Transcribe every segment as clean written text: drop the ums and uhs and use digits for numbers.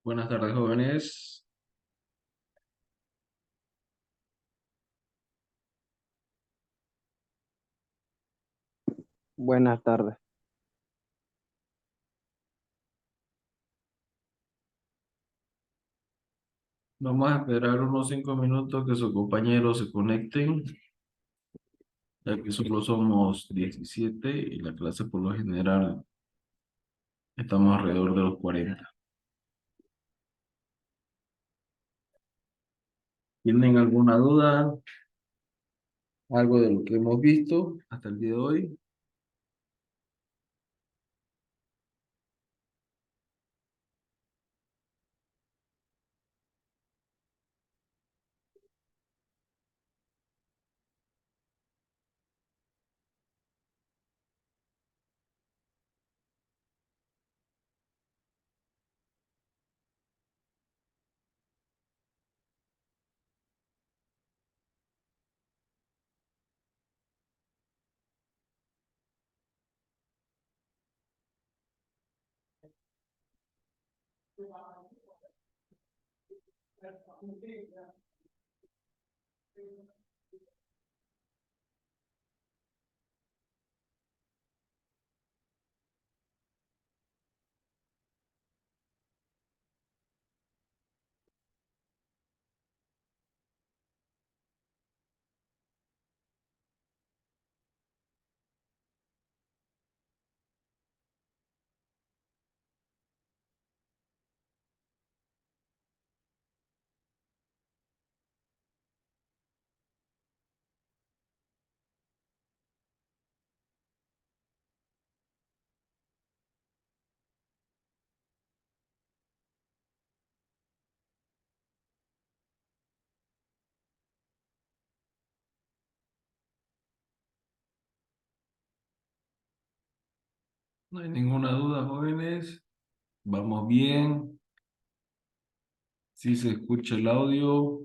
Buenas tardes, jóvenes. Buenas tardes. Vamos a esperar unos 5 minutos que sus compañeros se conecten, ya que solo somos 17 y la clase por lo general estamos alrededor de los 40. ¿Tienen alguna duda? ¿Algo de lo que hemos visto hasta el día de hoy? No hay ninguna duda, jóvenes. Vamos bien. Si se escucha el audio,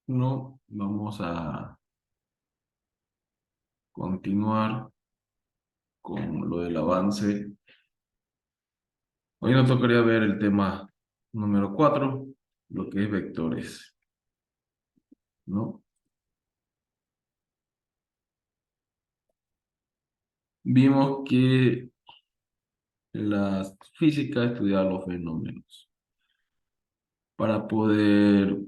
no. Vamos a continuar con lo del avance. Hoy nos tocaría ver el tema número 4, lo que es vectores, ¿no? Vimos que la física estudiaba los fenómenos. Para poder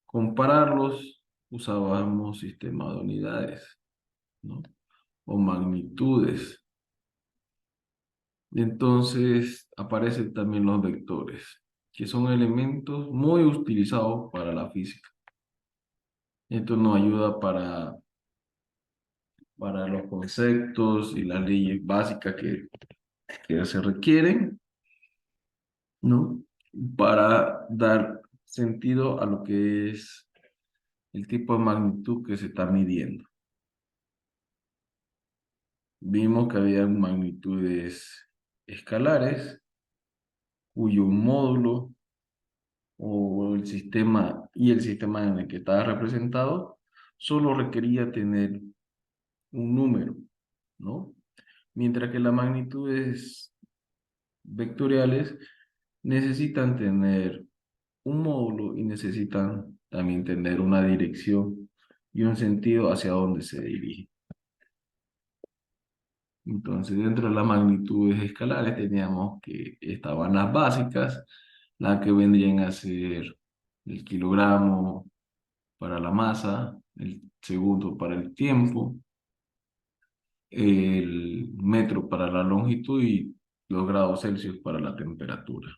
compararlos, usábamos sistema de unidades, ¿no? O magnitudes. Entonces aparecen también los vectores, que son elementos muy utilizados para la física. Esto nos ayuda para los conceptos y las leyes básicas que se requieren, ¿no? Para dar sentido a lo que es el tipo de magnitud que se está midiendo. Vimos que había magnitudes escalares, cuyo módulo o el sistema en el que estaba representado solo requería tener un número, ¿no? Mientras que las magnitudes vectoriales necesitan tener un módulo y necesitan también tener una dirección y un sentido hacia dónde se dirige. Entonces, dentro de las magnitudes escalares teníamos que estaban las básicas, las que vendrían a ser el kilogramo para la masa, el segundo para el tiempo, el metro para la longitud y los grados Celsius para la temperatura.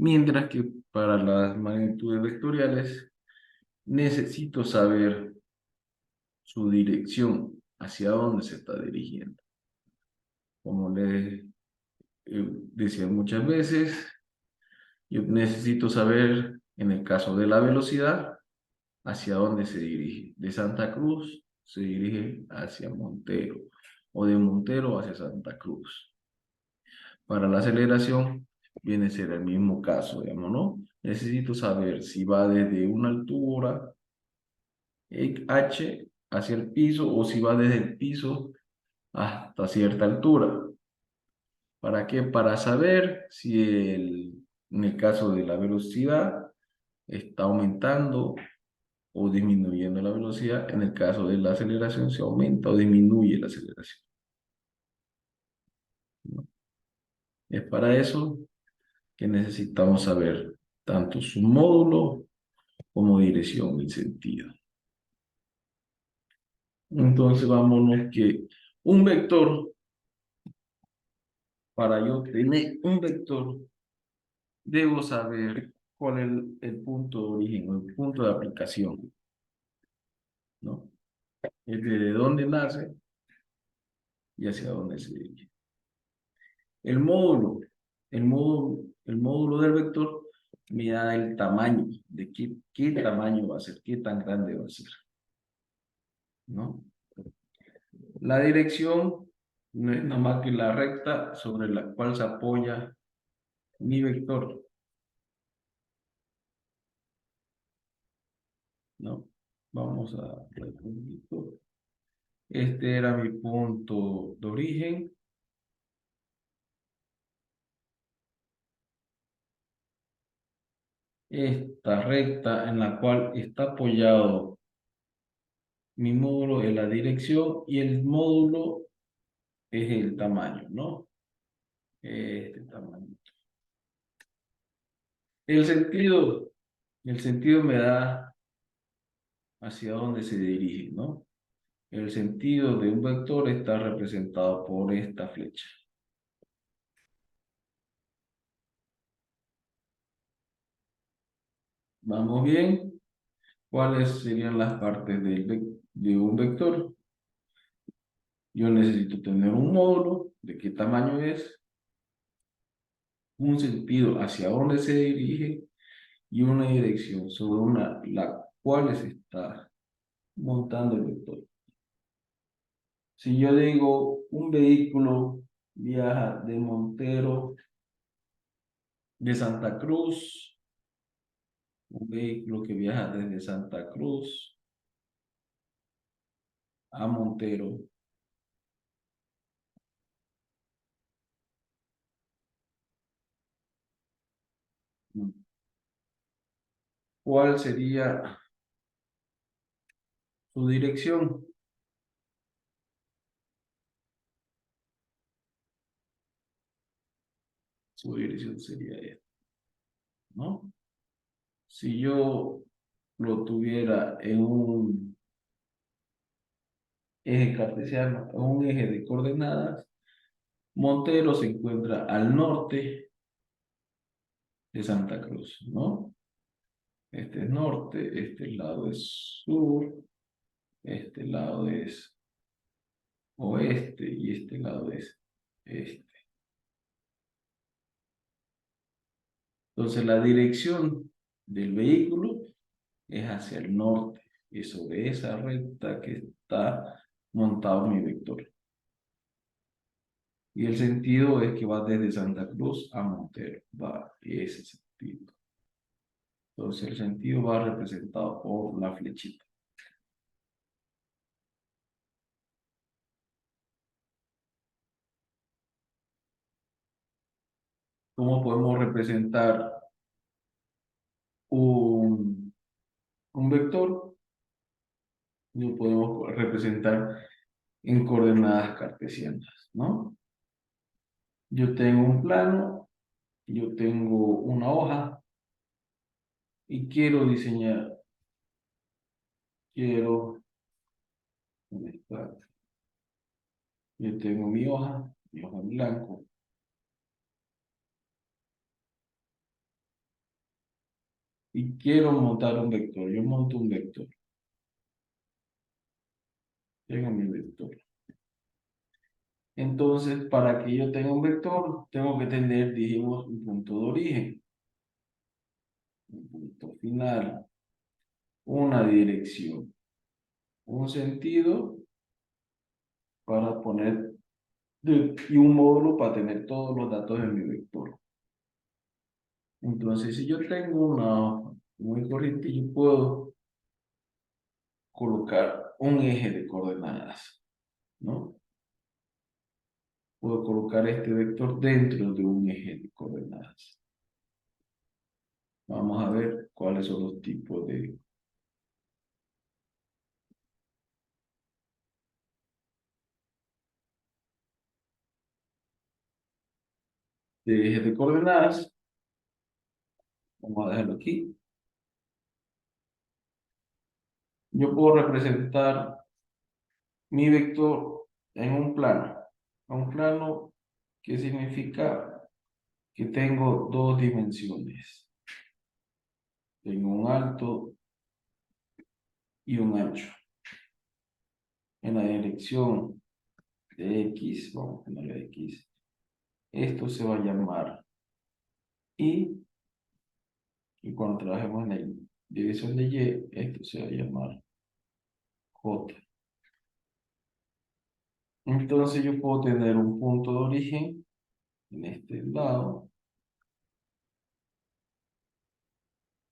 Mientras que para las magnitudes vectoriales necesito saber su dirección, hacia dónde se está dirigiendo. Como les decía muchas veces, Yo necesito saber, en el caso de la velocidad, hacia dónde se dirige. De Santa Cruz se dirige hacia Montero o de Montero hacia Santa Cruz. Para la aceleración viene a ser el mismo caso, digamos, ¿no? Necesito saber si va desde una altura H hacia el piso o si va desde el piso hasta cierta altura. ¿Para qué? Para saber si en el caso de la velocidad está aumentando o disminuyendo la velocidad. En el caso de la aceleración se aumenta o disminuye la aceleración, ¿no? Es para eso que necesitamos saber tanto su módulo como dirección y sentido. Entonces vámonos que un vector, para yo tener un vector, debo saber cuál es el punto de origen o el punto de aplicación, ¿no? Es de dónde nace y hacia dónde se dirige. El módulo, el módulo del vector me da el tamaño, de qué tamaño va a ser, qué tan grande va a ser, ¿no? La dirección no es nada más que la recta sobre la cual se apoya mi vector, ¿no? Vamos a ver un poquito. Este era mi punto de origen. Esta recta en la cual está apoyado mi módulo es la dirección y el módulo es el tamaño, ¿no? Este tamaño. El sentido, el sentido me da hacia dónde se dirige, ¿no? El sentido de un vector está representado por esta flecha. ¿Vamos bien? ¿Cuáles serían las partes de un vector? Yo necesito tener un módulo, de qué tamaño es, un sentido hacia dónde se dirige y una dirección sobre la cual se está montando el vector. Si yo digo un vehículo viaja de Montero, de Santa Cruz, un vehículo que viaja desde Santa Cruz a Montero, ¿cuál sería su dirección? Su dirección sería esta, ¿no? Si yo lo tuviera en un eje cartesiano, en un eje de coordenadas, Montero se encuentra al norte de Santa Cruz, ¿no? Este es norte, este lado es sur, este lado es oeste y este lado es este. Entonces la dirección del vehículo es hacia el norte y sobre esa recta que está montado mi vector. Y el sentido es que va desde Santa Cruz a Montero, va ese sentido. Entonces el sentido va representado por la flechita. ¿Cómo podemos representar un, un vector? Lo podemos representar en coordenadas cartesianas, ¿no? Yo tengo un plano, yo tengo una hoja y quiero diseñar, quiero, ¿dónde está? Yo tengo mi hoja en blanco, y quiero montar un vector. Yo monto un vector, tengo mi vector. Entonces, para que yo tenga un vector, tengo que tener, dijimos, un punto de origen. un punto final, una dirección, un sentido para poner y un módulo para tener todos los datos en mi vector. Entonces, si yo tengo una hoja muy corriente, yo puedo colocar un eje de coordenadas, ¿no? Puedo colocar este vector dentro de un eje de coordenadas. Vamos a ver cuáles son los tipos de ejes de coordenadas. Vamos a dejarlo aquí. Yo puedo representar mi vector en un plano. Un plano que significa que tengo dos dimensiones. Tengo un alto y un ancho. En la dirección de X, vamos a ponerle X, esto se va a llamar Y, y cuando trabajemos en la dirección de Y, esto se va a llamar J. Entonces yo puedo tener un punto de origen en este lado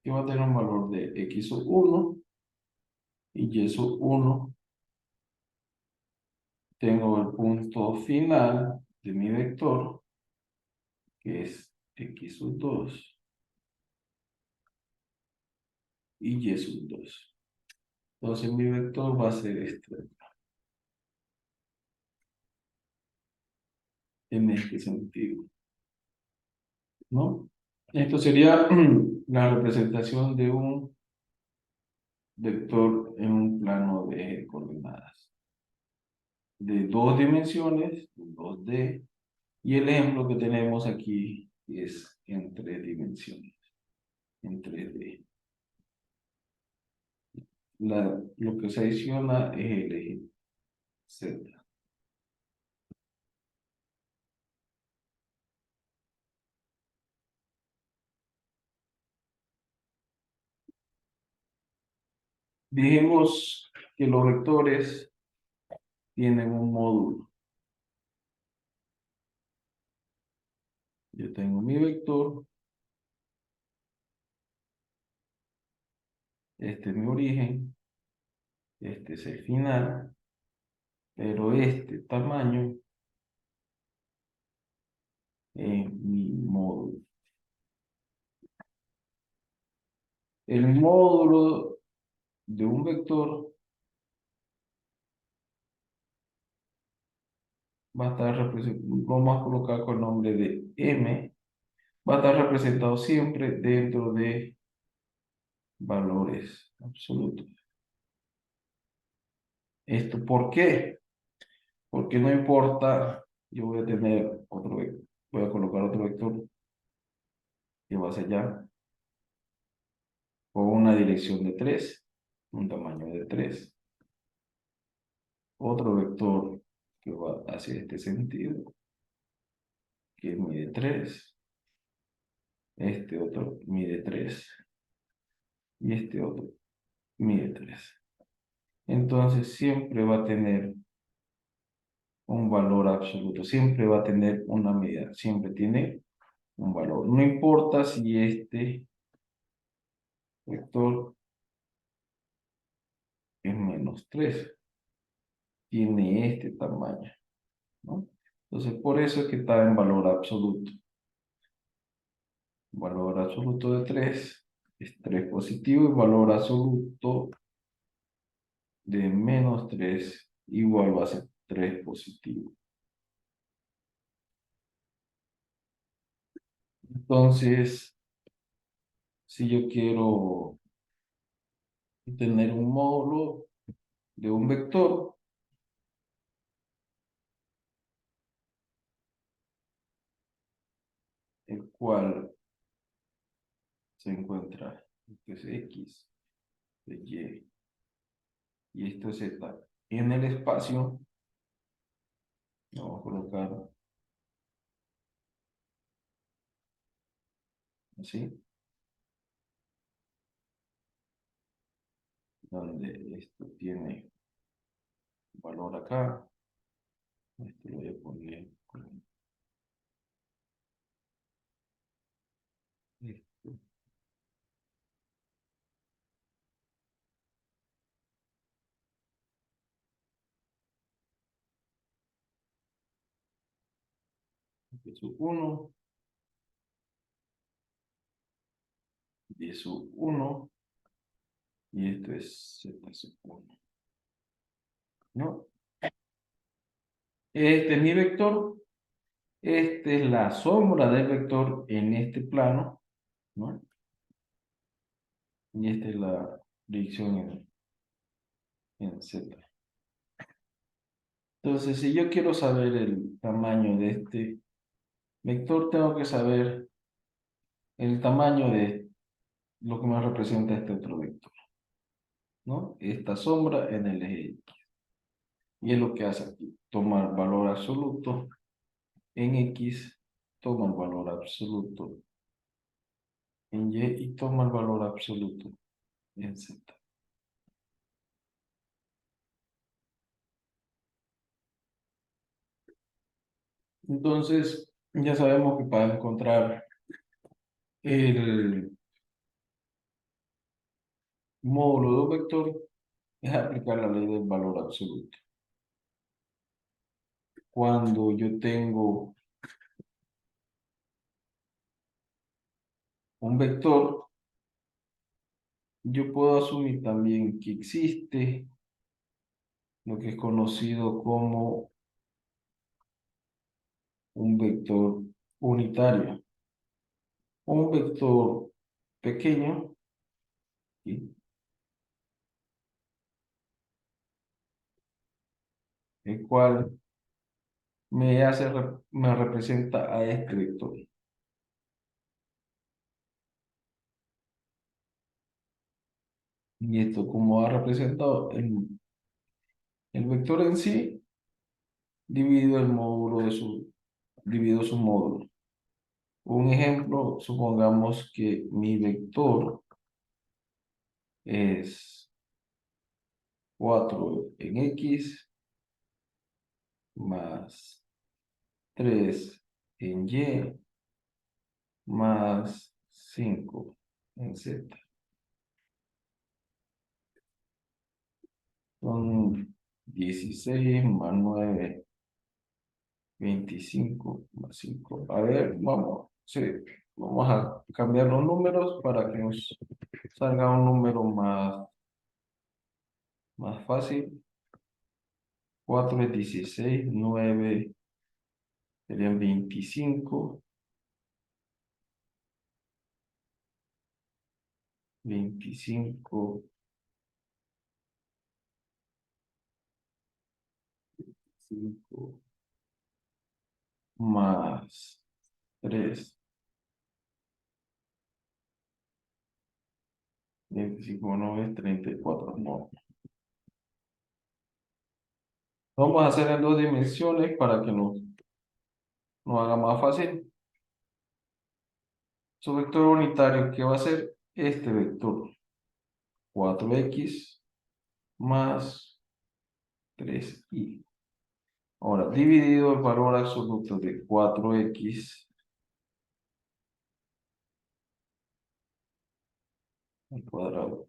que va a tener un valor de X sub 1 y Y sub 1. Tengo el punto final de mi vector, que es X sub 2 y Y sub 2. Entonces mi vector va a ser este, en este sentido, ¿no? Esto sería la representación de un vector en un plano de coordenadas de dos dimensiones, 2D, y el ejemplo que tenemos aquí es en tres dimensiones, en 3D. Lo que se adiciona es el eje Z. Dijimos que los vectores tienen un módulo. Yo tengo mi vector, este es mi origen, este es el final, pero este tamaño es mi módulo. El módulo de un vector va a estar representado, vamos a colocar con el nombre de M, va a estar representado siempre dentro de valores absolutos. ¿Esto por qué? Porque no importa, yo voy a tener otro vector, voy a colocar otro vector que va hacia allá, con una dirección de 3, un tamaño de 3. Otro vector que va hacia este sentido, que mide 3. Este otro mide 3. Y este otro mide 3. Entonces siempre va a tener un valor absoluto, siempre va a tener una medida, siempre tiene un valor. No importa si este vector es -3, tiene este tamaño, ¿no? Entonces por eso es que está en valor absoluto. Valor absoluto de 3 es 3 positivo y valor absoluto de -3 igual va a ser 3 positivo. Entonces, si yo quiero tener un módulo de un vector, el cual se encuentra, este es X, de y esto es Z. En el espacio, vamos a colocar así, donde esto tiene valor acá. Esto lo voy a poner con esto. Aquí es 1, y es 1, y esto es z sub 1, ¿no? Este es mi vector, esta es la sombra del vector en este plano, ¿no? Y esta es la dirección en z. Entonces, si yo quiero saber el tamaño de este vector, tengo que saber el tamaño de lo que me representa este otro vector, ¿no? Esta sombra en el eje X. Y es lo que hace aquí, tomar valor absoluto en X, toma el valor absoluto en Y y toma el valor absoluto en Z. Entonces, ya sabemos que para encontrar el módulo de un vector es aplicar la ley del valor absoluto. Cuando yo tengo un vector, yo puedo asumir también que existe lo que es conocido como un vector unitario. Un vector pequeño, ¿sí? El cual me representa a este vector. Y esto, como ha representado el vector en sí, dividido su módulo. Un ejemplo, supongamos que mi vector es 4 en X más 3 en Y más 5 en Z. Son 16 más 9, 25 más 5. A ver, vamos, sí, vamos a cambiar los números para que nos salga un número más fácil. 4 es 16, 9 serían 25, 25, 5 más 3, 25 no es 34, no. Vamos a hacer en dos dimensiones para que nos haga más fácil. Su vector unitario, ¿qué va a ser? Este vector, 4x más 3y. Ahora, dividido el valor absoluto de 4x al cuadrado.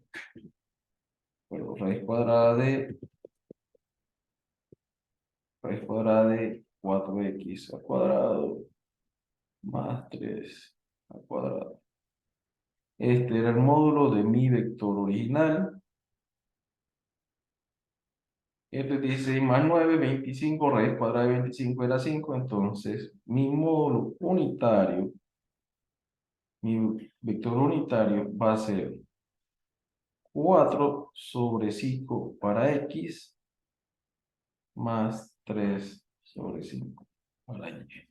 Bueno, raíz cuadrada de 4x al cuadrado más 3 al cuadrado. Este era el módulo de mi vector original. Este es 16 más 9, 25, raíz cuadrada de 25 era 5. Entonces, mi módulo unitario, mi vector unitario va a ser 4 sobre 5 para x más 3 sobre 5 para y.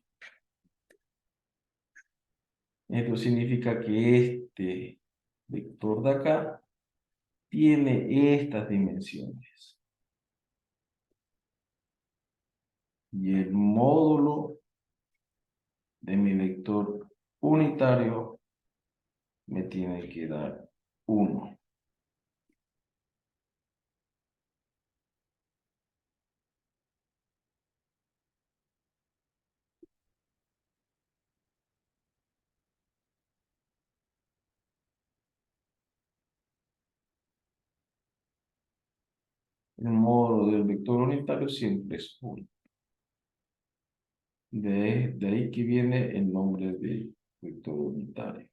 Esto significa que este vector de acá tiene estas dimensiones. Y el módulo de mi vector unitario me tiene que dar 1. el módulo del vector unitario siempre es 1. De ahí que viene el nombre de vector unitario.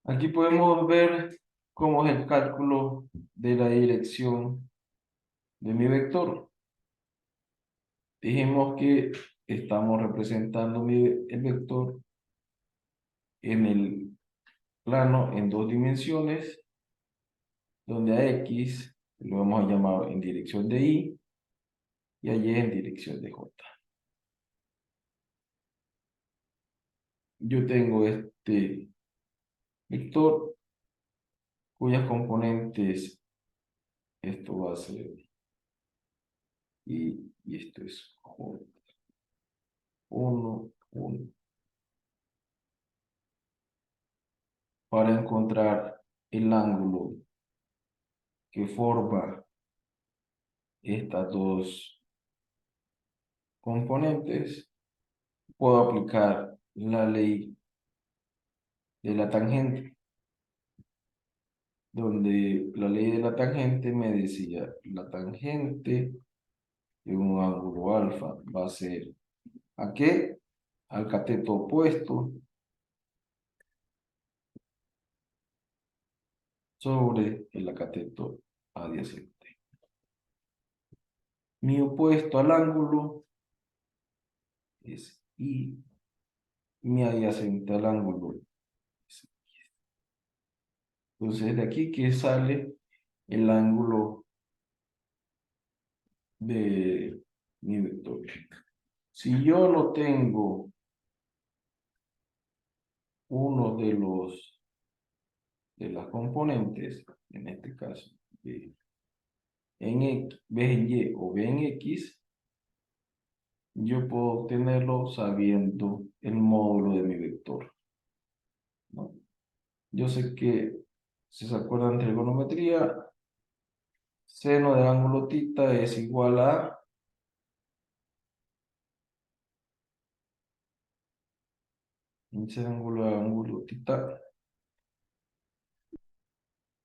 Aquí podemos ver cómo es el cálculo de la dirección de mi vector. Dijimos que estamos representando el vector en el plano en 2 dimensiones, donde a X lo vamos a llamar en dirección de Y y a Y en dirección de J. Yo tengo este vector cuyas componentes, esto va a ser y esto es J. 1, 1. Para encontrar el ángulo que forma estas dos componentes, puedo aplicar la ley de la tangente, donde la ley de la tangente me decía, la tangente de un ángulo alfa va a ser, ¿a qué? Al cateto opuesto sobre el cateto adyacente. Mi opuesto al ángulo es Y, mi adyacente al ángulo es X. Entonces, de aquí que sale el ángulo de mi vector. Si yo no tengo uno de las componentes, en este caso, en X, B en Y o B en X, yo puedo obtenerlo sabiendo el módulo de mi vector, ¿no? Yo sé que, si se acuerdan de trigonometría, seno del ángulo θ es igual a ese ángulo θ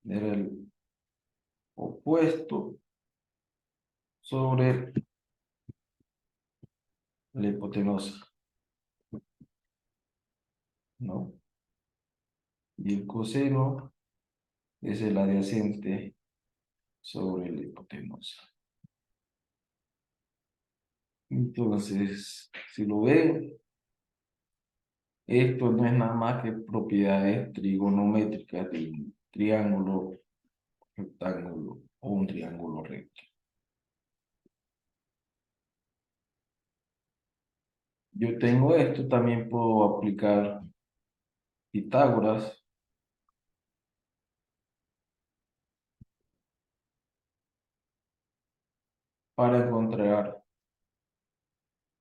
era el opuesto sobre la hipotenusa, ¿no? Y el coseno es el adyacente sobre la hipotenusa. Entonces, si lo ven, esto no es nada más que propiedades trigonométricas de un triángulo, rectángulo o un triángulo recto. Yo tengo esto, también puedo aplicar Pitágoras para encontrar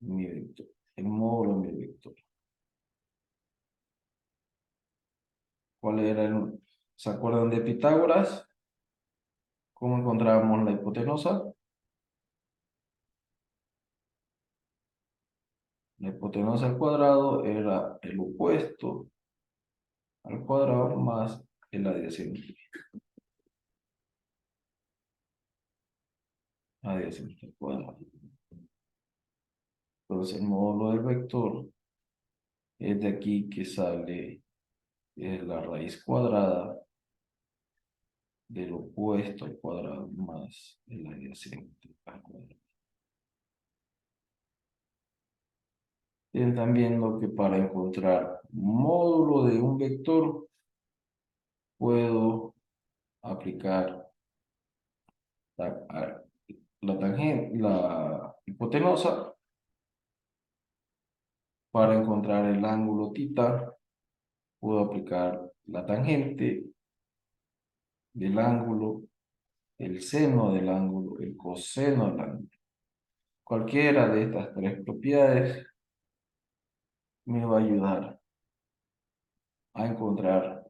mi vector, el módulo de mi vector. ¿Cuál era el? ¿Se acuerdan de Pitágoras? ¿Cómo encontrábamos la hipotenusa? La hipotenusa al cuadrado era el opuesto al cuadrado más el adyacente. Adyacente al cuadrado. Entonces el módulo del vector es de aquí que sale la raíz cuadrada del opuesto al cuadrado más el adyacente al cuadrado. Tienen también lo que para encontrar módulo de un vector puedo aplicar la tangente, la hipotenusa para encontrar el ángulo θ. Puedo aplicar la tangente del ángulo, el seno del ángulo, el coseno del ángulo. Cualquiera de estas tres propiedades me va a ayudar a encontrar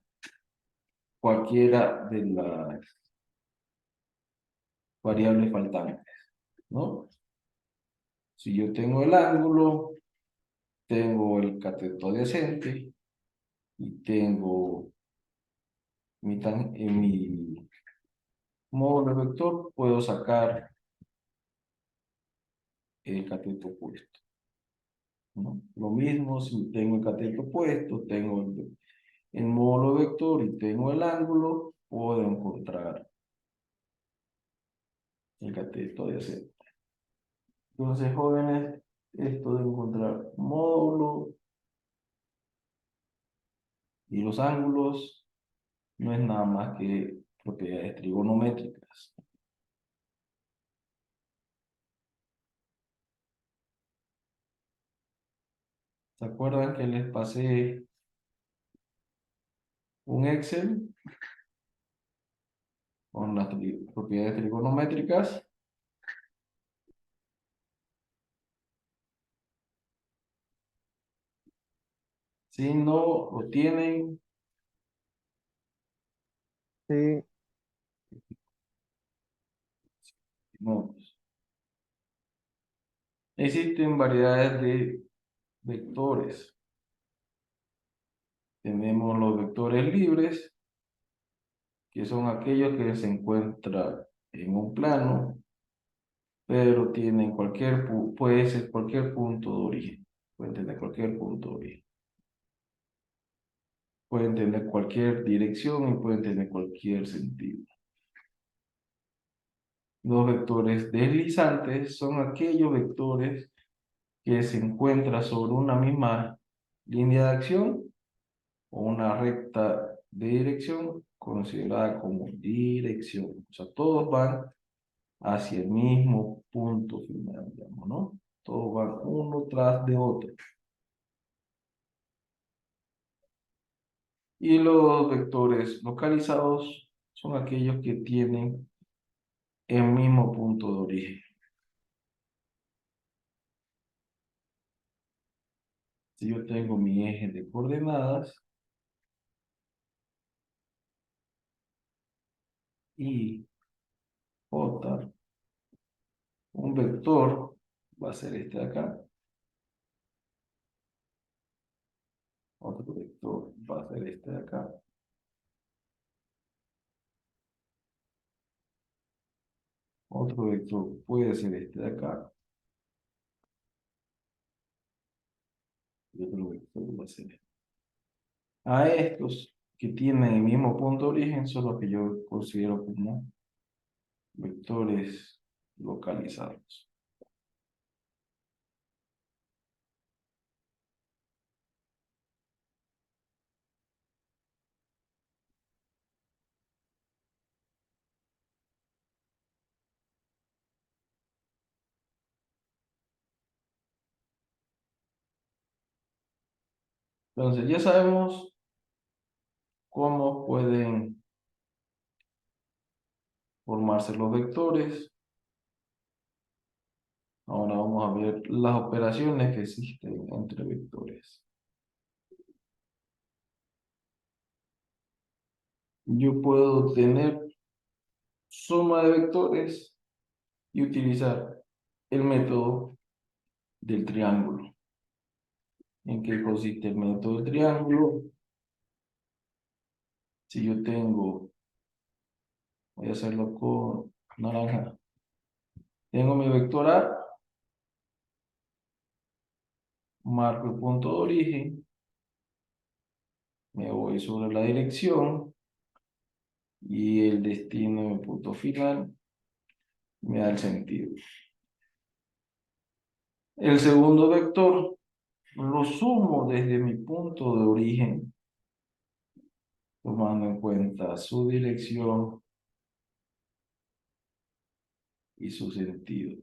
cualquiera de las variables faltantes, ¿no? Si yo tengo el ángulo, tengo el cateto adyacente, y tengo en mi módulo vector, puedo sacar el cateto opuesto, ¿no? Lo mismo si tengo el cateto opuesto, tengo el módulo vector y tengo el ángulo, puedo encontrar el cateto de Z. Entonces, jóvenes, esto de encontrar módulo y los ángulos no es nada más que propiedades trigonométricas. ¿Se acuerdan que les pasé un Excel con las propiedades trigonométricas? Si no lo tienen, Sí, no. Existen variedades de vectores. Tenemos los vectores libres, que son aquellos que se encuentran en un plano, pero tienen puede ser cualquier punto de origen. Pueden tener cualquier punto de origen. Pueden tener cualquier dirección y pueden tener cualquier sentido. Los vectores deslizantes son aquellos vectores que se encuentran sobre una misma línea de acción o una recta de dirección considerada como dirección. O sea, todos van hacia el mismo punto final, digamos, ¿no? Todos van uno tras de otro. Y los vectores localizados son aquellos que tienen el mismo punto de origen. Si yo tengo mi eje de coordenadas y J, un vector va a ser este de acá, otro vector va a ser este de acá, otro vector puede ser este de acá, y otro vector va a ser este. A estos que tienen el mismo punto de origen son los que yo considero como vectores localizados. Entonces, ya sabemos cómo pueden formarse los vectores. Ahora vamos a ver las operaciones que existen entre vectores. Yo puedo tener suma de vectores y utilizar el método del triángulo. ¿En qué consiste el método del triángulo? Si yo tengo, voy a hacerlo con naranja, tengo mi vector A, marco el punto de origen, me voy sobre la dirección y el destino de mi punto final me da el sentido. El segundo vector lo sumo desde mi punto de origen, tomando en cuenta su dirección y su sentido.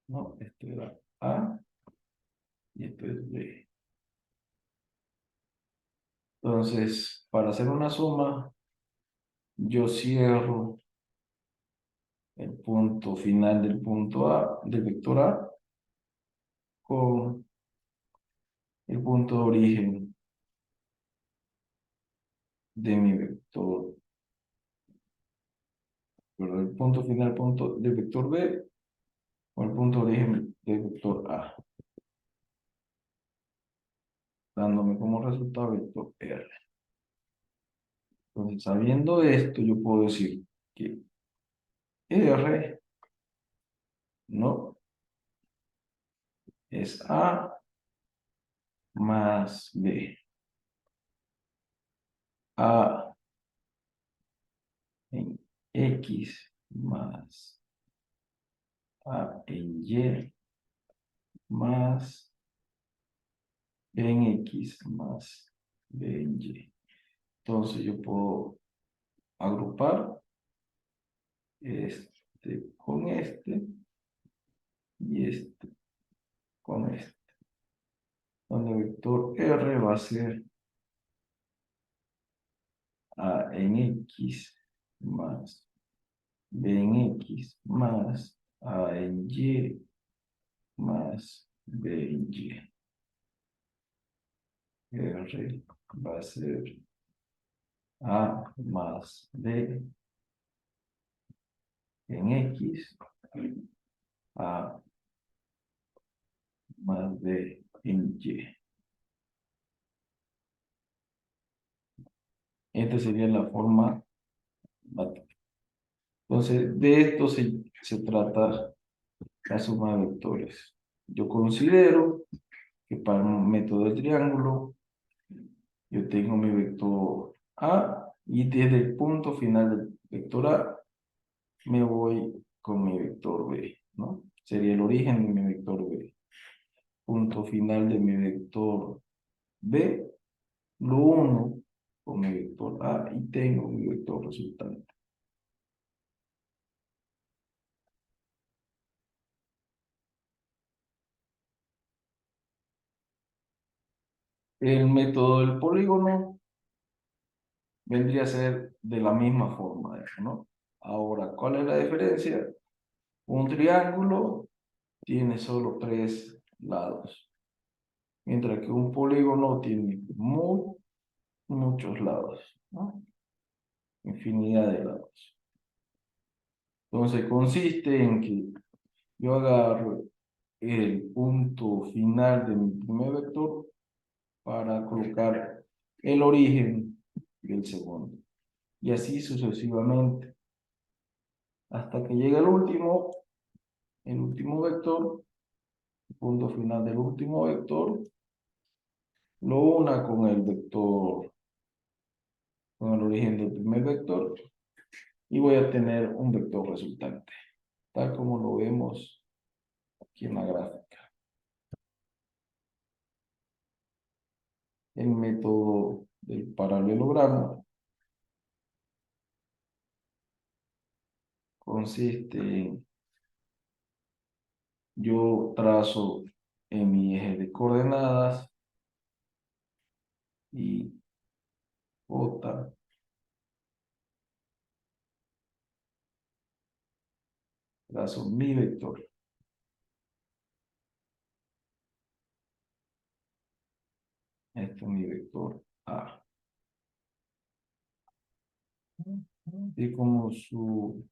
No, esto era A y esto es B. Entonces, para hacer una suma, yo cierro el punto final del punto A, del vector A, con el punto de origen de mi vector, pero el punto final del vector B, con el punto de origen del vector A. dándome como resultado vector R. Entonces, sabiendo esto, yo puedo decir que R, ¿no? Es A más B. A en X más A en Y más B en X más B en Y. Entonces yo puedo agrupar este con este y este con este. Donde el vector R va a ser A en X más B en X más A en Y más B en Y. R va a ser A más B en X, A más B en Y. Esta sería la forma matemática. Entonces, de esto se trata la suma de vectores. Yo considero que para un método de triángulo, yo tengo mi vector A y desde el punto final del vector A me voy con mi vector B, ¿no? Sería el origen de mi vector B. Punto final de mi vector B, lo uno con mi vector A y tengo mi vector resultante. El método del polígono vendría a ser de la misma forma, ¿no? Ahora, ¿cuál es la diferencia? Un triángulo tiene solo 3 lados, mientras que un polígono tiene muchos lados, ¿no? Infinidad de lados. Entonces consiste en que yo agarro el punto final de mi primer vector para colocar el origen del segundo. Y así sucesivamente. Hasta que llegue el último vector, el punto final del último vector, lo una con el vector, con el origen del primer vector, y voy a tener un vector resultante, tal como lo vemos aquí en la gráfica. El método del paralelogramo consiste en yo trazo en mi eje de coordenadas y J, trazo mi vector. Este es mi vector A. Y como su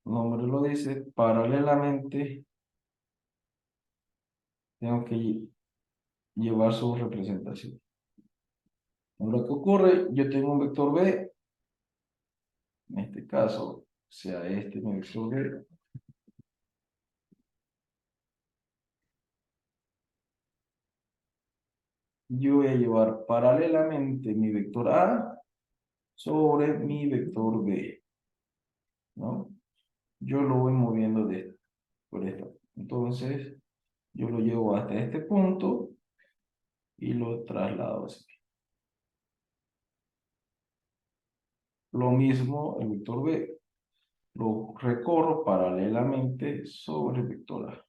nombre lo dice, paralelamente tengo que llevar su representación. Lo que ocurre, yo tengo un vector B, en este caso, sea este mi vector B. Yo voy a llevar paralelamente mi vector A sobre mi vector B, ¿no? Yo lo voy moviendo por esto. Entonces, yo lo llevo hasta este punto y lo traslado así. Lo mismo el vector B, lo recorro paralelamente sobre el vector A.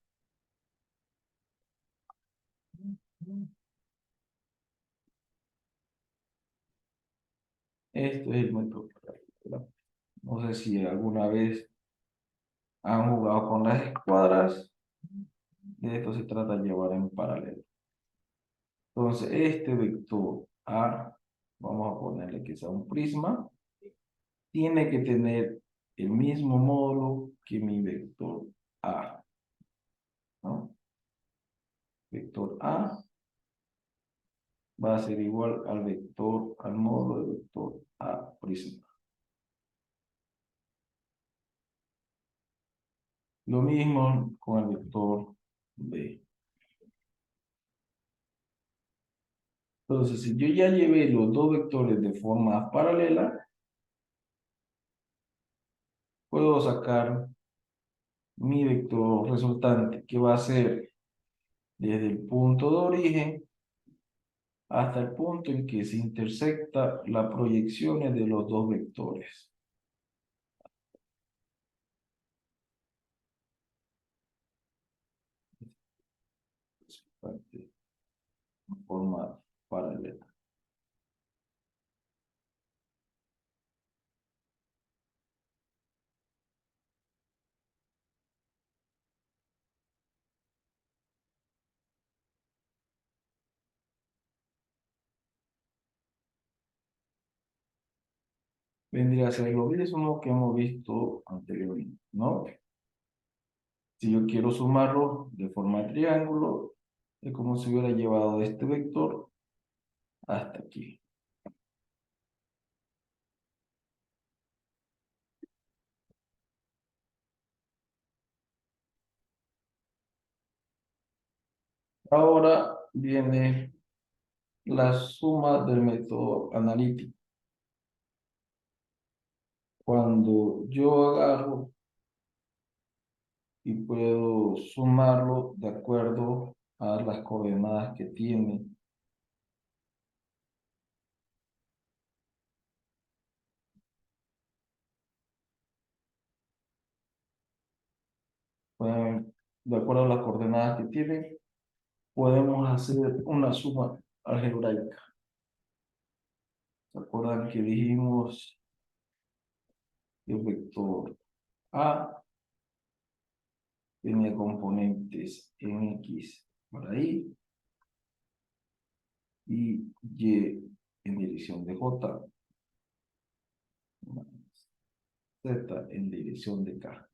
Este es el método. No sé si alguna vez han jugado con las escuadras. De esto se trata de llevar en paralelo. Entonces, este vector A, vamos a ponerle que sea un prisma, tiene que tener el mismo módulo que mi vector A, ¿no? Vector A va a ser igual al vector, al módulo del vector A principal. Lo mismo con el vector B. Entonces, si yo ya llevé los dos vectores de forma paralela, puedo sacar mi vector resultante, que va a ser desde el punto de origen hasta el punto en que se intersecta las proyecciones de los dos vectores. De forma paralela. Vendría a ser lo mismo que hemos visto anteriormente, ¿no? Si yo quiero sumarlo de forma de triángulo, es como si hubiera llevado este vector hasta aquí. Ahora viene la suma del método analítico. Cuando yo agarro y puedo sumarlo de acuerdo a las coordenadas que tiene. De acuerdo a las coordenadas que tiene, podemos hacer una suma algebraica. ¿Se acuerdan que dijimos que el vector A tenía componentes en X por ahí y Y en dirección de J, Z en dirección de K?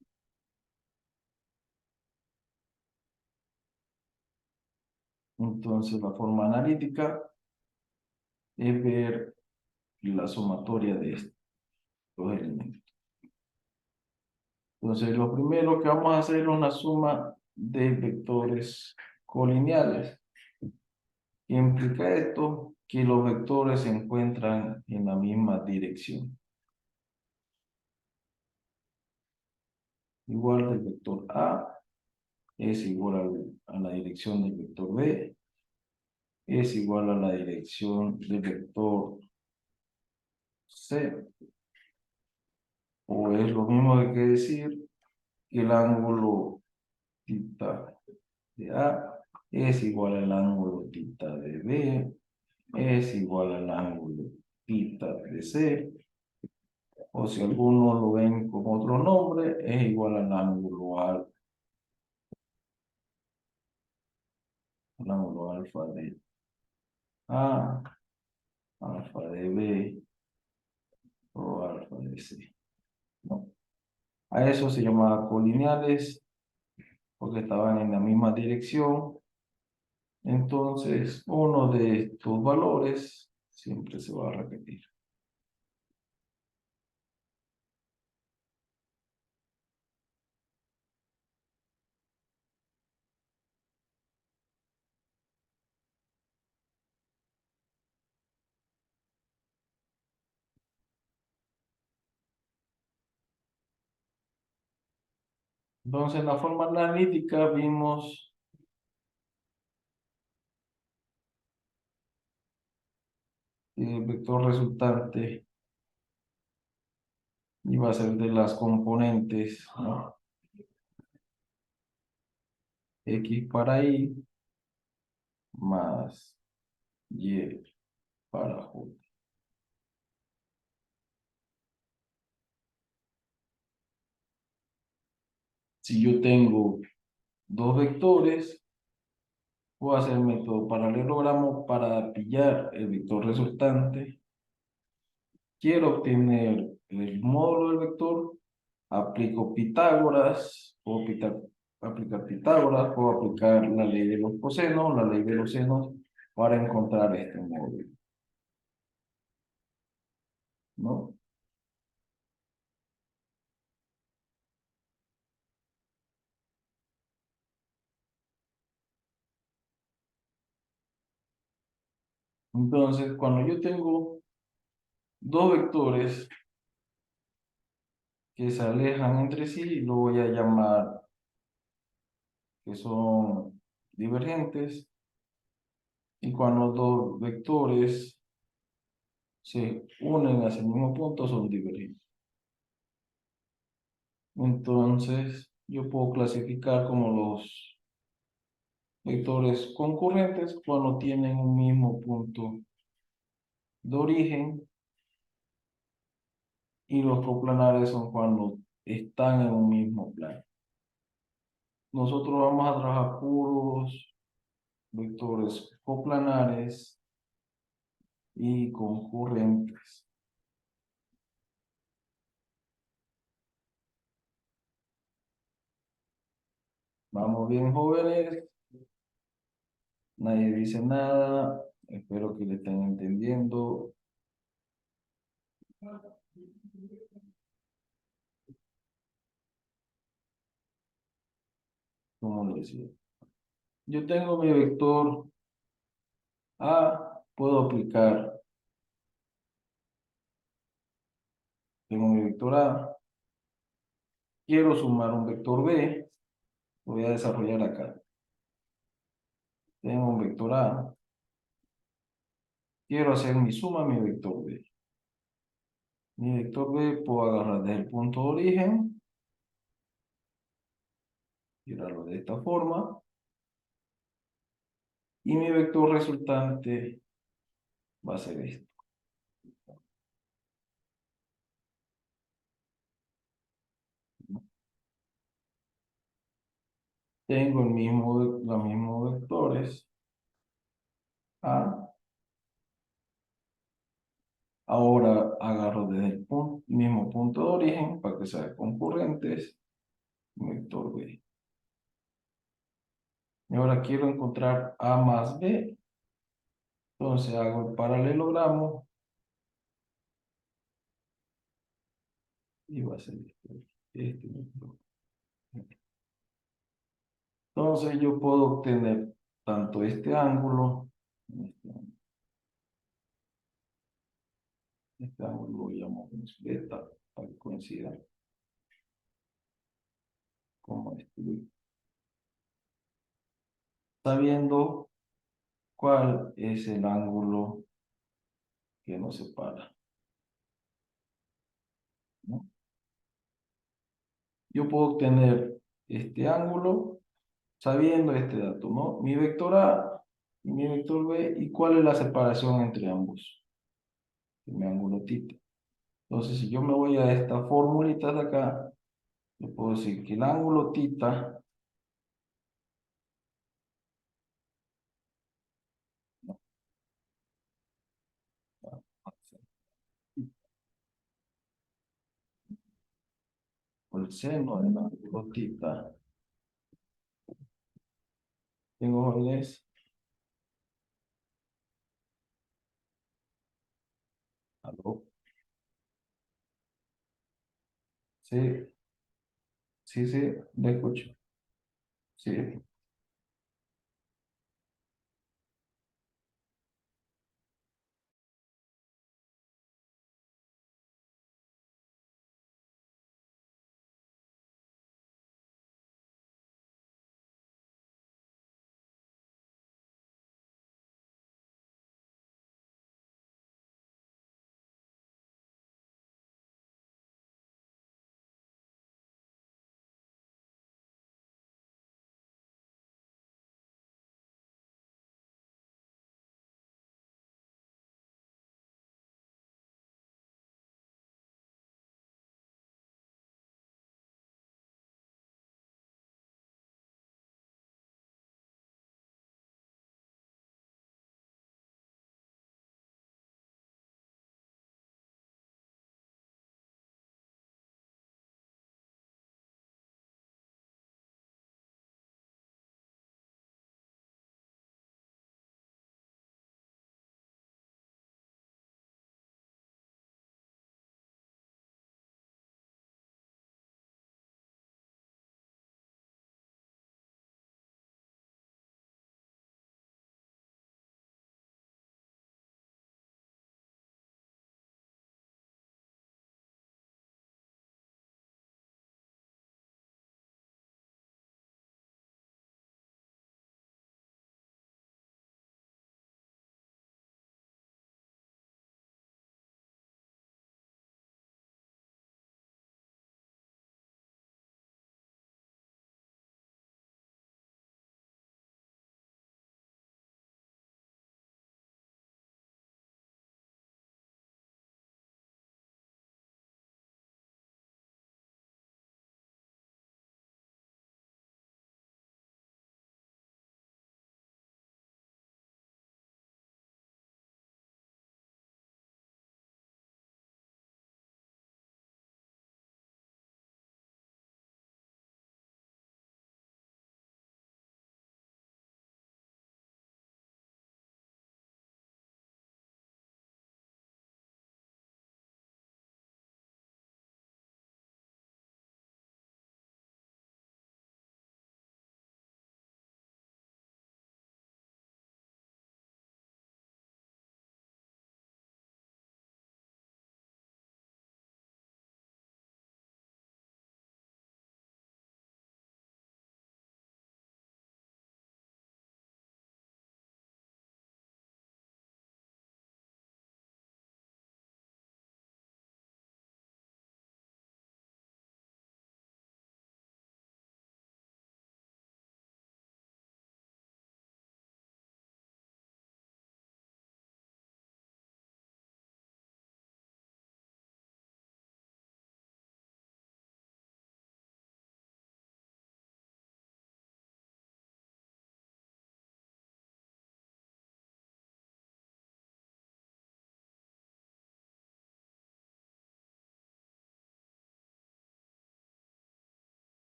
Entonces, la forma analítica es ver la sumatoria de estos elementos. Entonces, lo primero que vamos a hacer es una suma de vectores colineales. ¿Qué implica esto? Que los vectores se encuentran en la misma dirección. Igual del vector A es igual a la dirección del vector B, es igual a la dirección del vector C, o es lo mismo que decir que el ángulo θ de A es igual al ángulo θ de B, es igual al ángulo θ de C, o si algunos lo ven con otro nombre, es igual al ángulo alfa de A, alfa de B o alfa de C, ¿no? A eso se llamaba colineales porque estaban en la misma dirección. Entonces, uno de estos valores siempre se va a repetir. Entonces, en la forma analítica vimos el vector resultante iba a ser de las componentes, ¿no? X para Y más Y para J. Si yo tengo dos vectores, puedo hacer el método paralelogramo para pillar el vector resultante. Quiero obtener el módulo del vector, aplico Pitágoras, aplicar Pitágoras, puedo aplicar la ley de los cosenos, la ley de los senos para encontrar este módulo, ¿no? Entonces, cuando yo tengo dos vectores que se alejan entre sí, lo voy a llamar que son divergentes, y cuando los dos vectores se unen hacia el mismo punto, son divergentes. Entonces, yo puedo clasificar como los vectores concurrentes cuando tienen un mismo punto de origen, y los coplanares son cuando están en un mismo plano. Nosotros vamos a trabajar puros vectores coplanares y concurrentes. Vamos bien, jóvenes. Nadie dice nada. Espero que le estén entendiendo. Como lo decía. Yo tengo mi vector A, puedo aplicar. Tengo mi vector A. Quiero sumar un vector B. Lo voy a desarrollar acá. Tengo un vector A. Quiero hacer mi suma a mi vector B. Mi vector B puedo agarrar desde el punto de origen, tirarlo de esta forma, y mi vector resultante va a ser esto. Tengo los mismos vectores A. Ahora agarro desde el mismo punto de origen para que sean concurrentes, vector B. Y ahora quiero encontrar A más B. Entonces hago el paralelogramo y va a ser este vector. Entonces yo puedo obtener tanto este ángulo, este ángulo lo llamamos beta para que coincida como este, sabiendo cuál es el ángulo que nos separa, ¿no? Yo puedo obtener este ángulo sabiendo este dato, ¿no? Mi vector A y mi vector B, y cuál es la separación entre ambos, mi ángulo θ. Entonces, si yo me voy a esta formulita de acá, yo puedo decir que el ángulo θ, o el seno del ángulo θ, tengo jóvenes, algo, sí, sí, sí, le escucho, sí.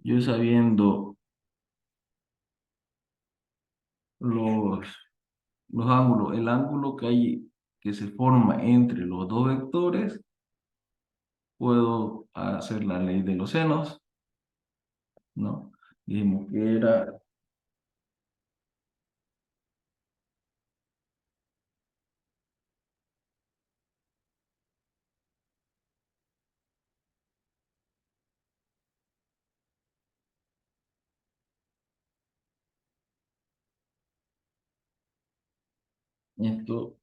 Yo sabiendo los, los ángulos, el ángulo que hay, que se forma entre los dos vectores, puedo hacer la ley de los senos, ¿no? Dijimos que era, esto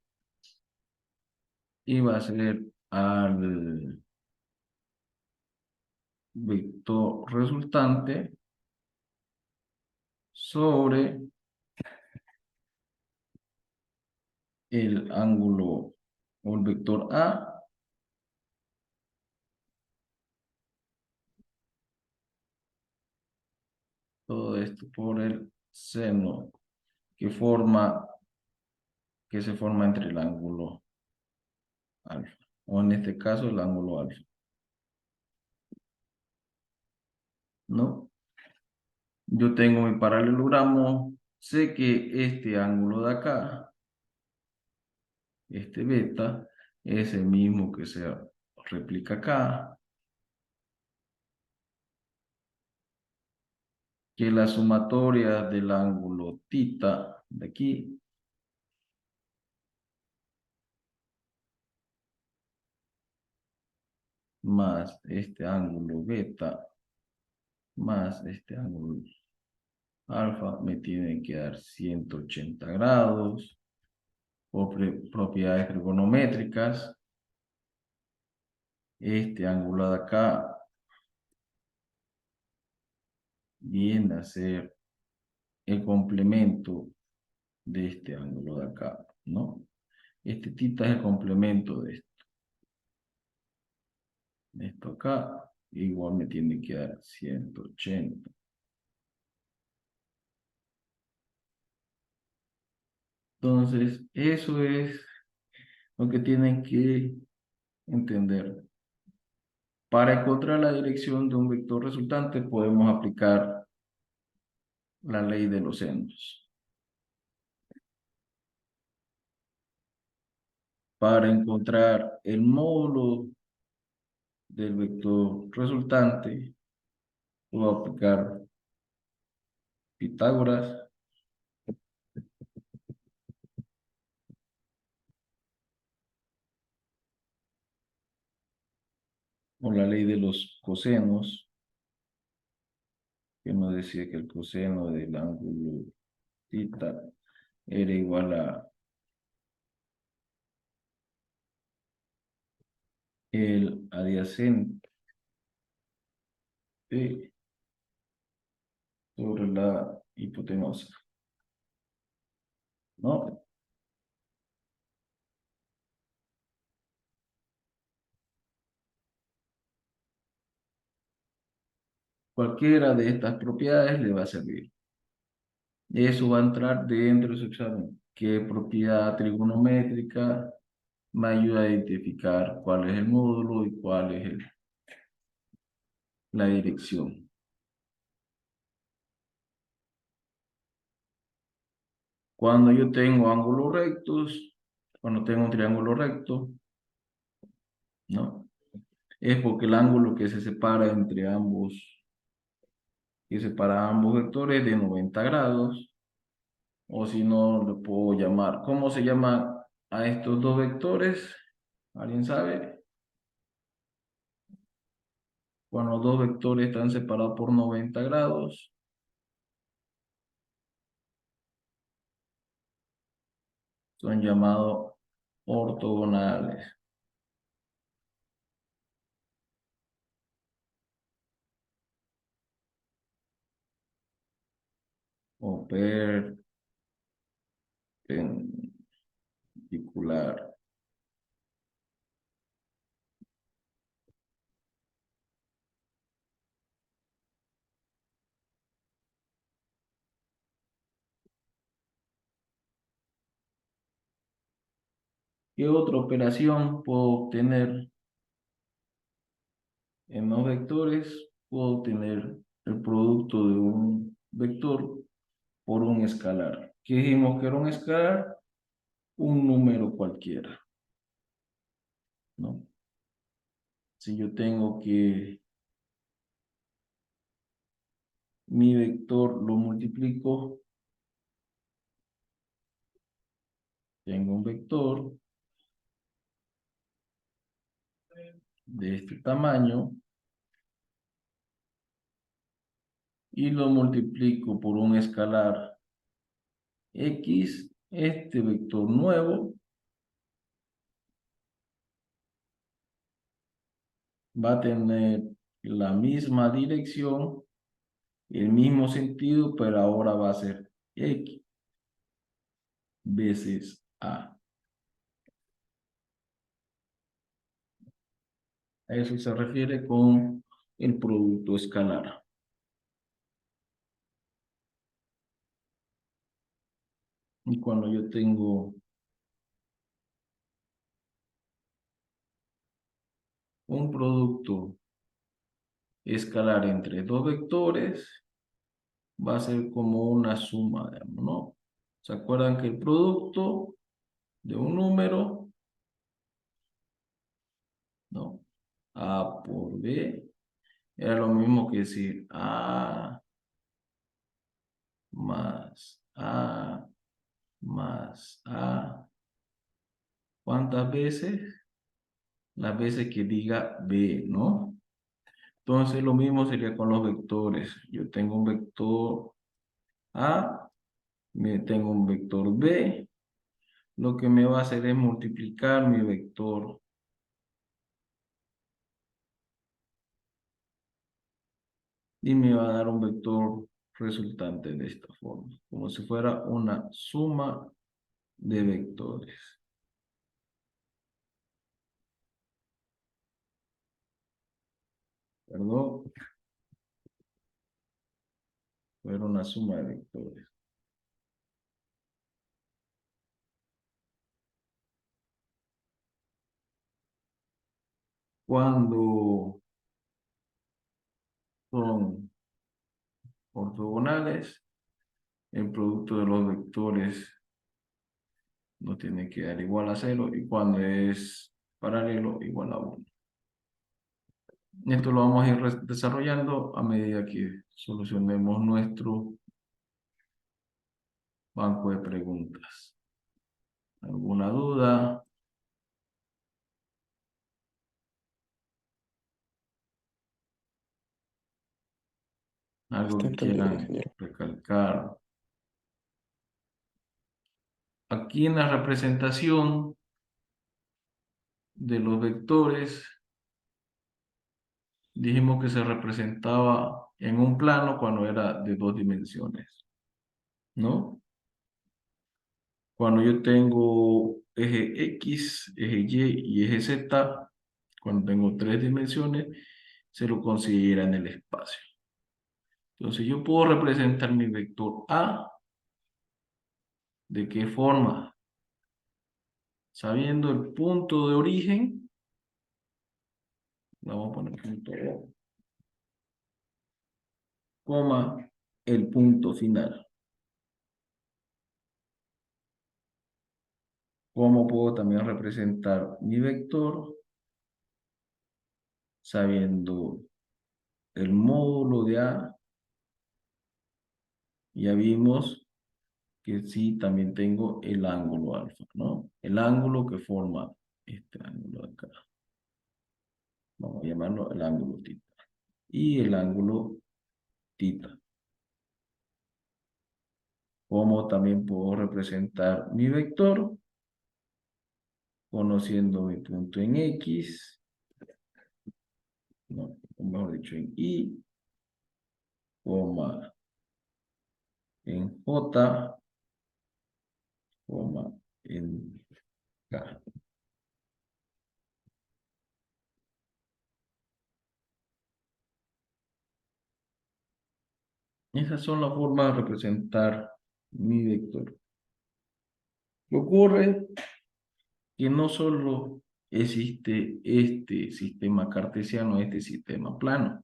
iba a ser al vector resultante sobre el ángulo o el vector A, todo esto por el seno que forma, que se forma entre el ángulo alfa, o en este caso el ángulo alfa, ¿no? Yo tengo mi paralelogramo, sé que este ángulo de acá, este beta, es el mismo que se replica acá, que la sumatoria del ángulo tita de aquí, más este ángulo beta, más este ángulo alfa, me tiene que dar 180 grados por propiedades trigonométricas. Este ángulo de acá viene a ser el complemento de este ángulo de acá, ¿no? Este tita es el complemento de esto. Esto acá, igual me tiene que dar 180. Entonces, eso es lo que tienen que entender. Para encontrar la dirección de un vector resultante, podemos aplicar la ley de los senos. Para encontrar el módulo del vector resultante, puedo aplicar Pitágoras o la ley de los cosenos, que nos decía que el coseno del ángulo tita era igual a el adyacente sobre la hipotenusa, ¿no? Cualquiera de estas propiedades le va a servir. Eso va a entrar dentro de su examen. ¿Qué propiedad trigonométrica me ayuda a identificar cuál es el módulo y cuál es la dirección? Cuando yo tengo ángulos rectos, cuando tengo un triángulo recto, ¿no? Es porque el ángulo que se separa entre ambos, que separa ambos vectores de 90 grados, o si no, lo puedo llamar. ¿Cómo se llama a estos dos vectores? ¿Alguien sabe? Cuando los dos vectores están separados por 90 grados, son llamados ortogonales o perpendicular. ¿Qué otra operación puedo obtener en los vectores? Puedo obtener el producto de un vector por un escalar. ¿Qué dijimos que era un escalar? Un número cualquiera, ¿no? Si yo tengo que mi vector lo multiplico, tengo un vector de este tamaño y lo multiplico por un escalar X, este vector nuevo va a tener la misma dirección, el mismo sentido, pero ahora va a ser X veces A. A eso se refiere con el producto escalar. Y cuando yo tengo un producto escalar entre dos vectores, va a ser como una suma, digamos, ¿no? ¿Se acuerdan que el producto de un número, ¿no? A por B, era lo mismo que decir A más A más A. ¿Cuántas veces? Las veces que diga B, ¿no? Entonces lo mismo sería con los vectores. Yo tengo un vector A, tengo un vector B. Lo que me va a hacer es multiplicar mi vector y me va a dar un vector resultante de esta forma, como si fuera una suma de vectores. Perdón, fuera una suma de vectores. Cuando son ortogonales, el producto de los vectores no tiene que dar igual a 0 y cuando es paralelo igual a 1. Esto lo vamos a ir desarrollando a medida que solucionemos nuestro banco de preguntas. ¿Alguna duda? ¿Algo Está que entendido, quieran ingeniero. recalcar? Aquí en la representación de los vectores, dijimos que se representaba en un plano cuando era de dos dimensiones, ¿no? Cuando yo tengo eje X, eje Y y eje Z, cuando tengo tres dimensiones, se lo considera en el espacio. Entonces yo puedo representar mi vector A, ¿de qué forma? Sabiendo el punto de origen, vamos a poner punto O, coma, el punto final. ¿Cómo puedo también representar mi vector? Sabiendo el módulo de A, ya vimos que sí, también tengo el ángulo alfa, ¿no? El ángulo que forma este ángulo de acá. Vamos a llamarlo el ángulo tita. Y el ángulo tita. ¿Cómo también puedo representar mi vector? Conociendo mi punto en X, no, mejor dicho en Y, coma en J, coma en K. Esas son las formas de representar mi vector. ¿Qué ocurre? Que no solo existe este sistema cartesiano, este sistema plano.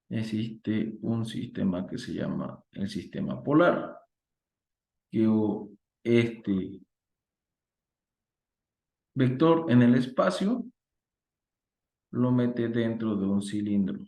existe un sistema que se llama el sistema polar, que este vector en el espacio lo mete dentro de un cilindro.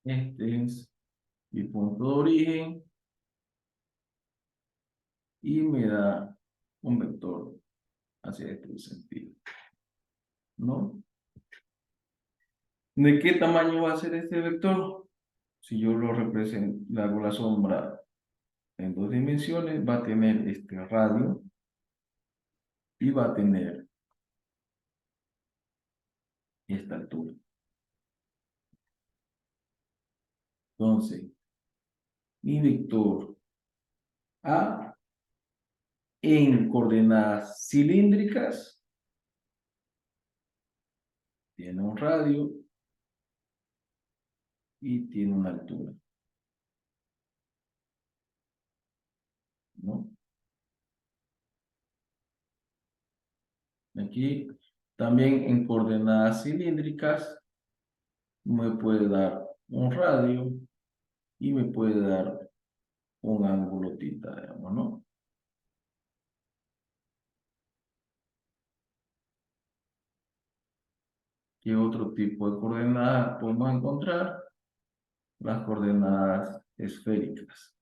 Este es mi punto de origen y me da un vector hacia este sentido, ¿no? ¿De qué tamaño va a ser este vector? Si yo lo represento, le hago la sombra en dos dimensiones, va a tener este radio y va a tener esta altura. Entonces, mi vector A en coordenadas cilíndricas tiene un radio y tiene una altura, ¿no? Aquí también en coordenadas cilíndricas me puede dar un radio y me puede dar un ángulo tita, digamos, ¿no? ¿Qué otro tipo de coordenadas podemos encontrar? Las coordenadas esféricas.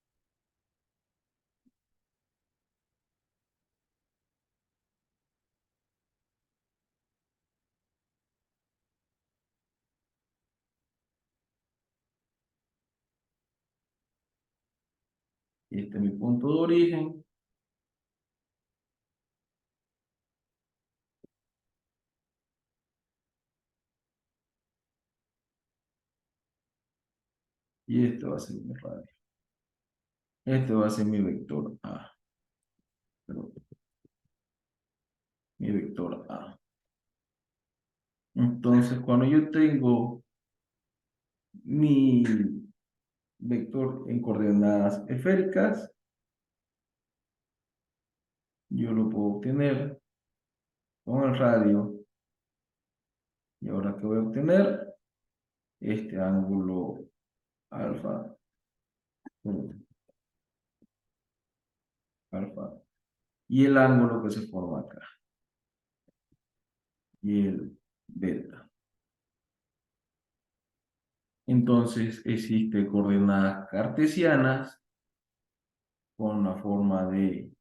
Este es mi punto de origen y este va a ser mi radio. Este va a ser mi vector A. Pero, mi vector A. Entonces, cuando yo tengo mi vector en coordenadas esféricas, yo lo puedo obtener con el radio. Y ahora que voy a obtener este ángulo alfa, alfa, y el ángulo que se forma acá, y el beta. Entonces existe coordenadas cartesianas con la forma de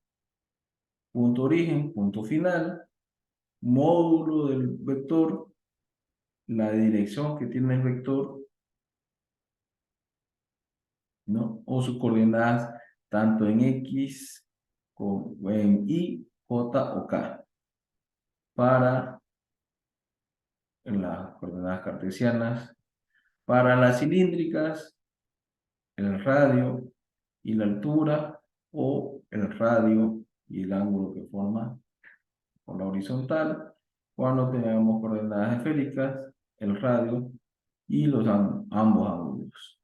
punto origen, punto final, módulo del vector, la dirección que tiene el vector, ¿no? O sus coordenadas tanto en X como en Y, J o K. Para las coordenadas cartesianas, para las cilíndricas, el radio y la altura, o el radio y el ángulo que forma por la horizontal. Cuando tenemos coordenadas esféricas, el radio y ambos ángulos.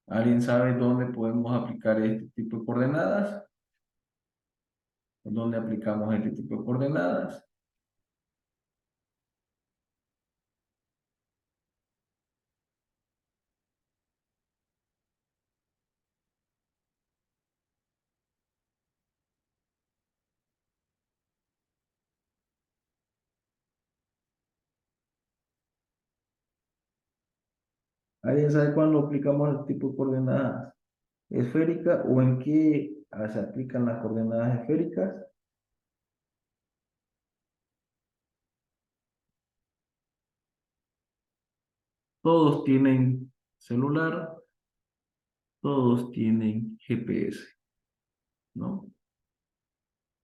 ¿Alguien sabe dónde podemos aplicar este tipo de coordenadas? ¿Dónde aplicamos este tipo de coordenadas? ¿Alguien sabe cuándo aplicamos el tipo de coordenadas esféricas o en qué se aplican las coordenadas esféricas? Todos tienen celular, todos tienen GPS, ¿no?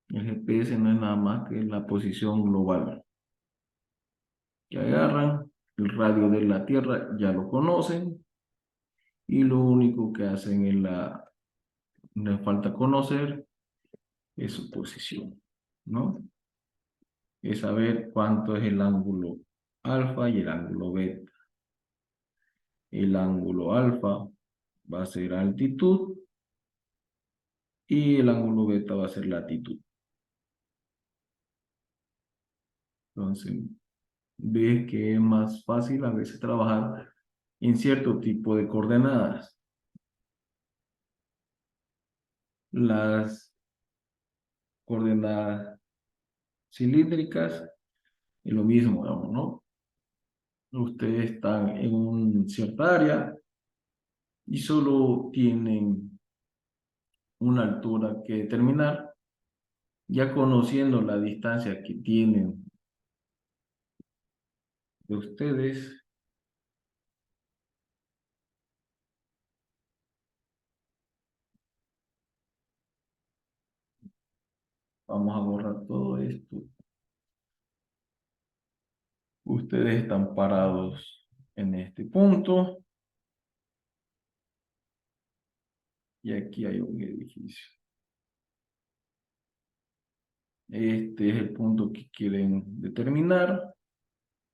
El GPS no es nada más que la posición global que agarran, El radio de la Tierra ya lo conocen y lo único que hacen en le falta conocer es su posición, ¿no? Es saber cuánto es el ángulo alfa y el ángulo beta. El ángulo alfa va a ser altitud y el ángulo beta va a ser latitud. Entonces, ves que es más fácil a veces trabajar en cierto tipo de coordenadas. Las coordenadas cilíndricas es lo mismo, digamos, ¿no? Ustedes están en una cierta área y solo tienen una altura que determinar, ya conociendo la distancia que tienen de ustedes. Vamos a borrar todo esto. Ustedes están parados en este punto y aquí hay un edificio. Este es el punto que quieren determinar,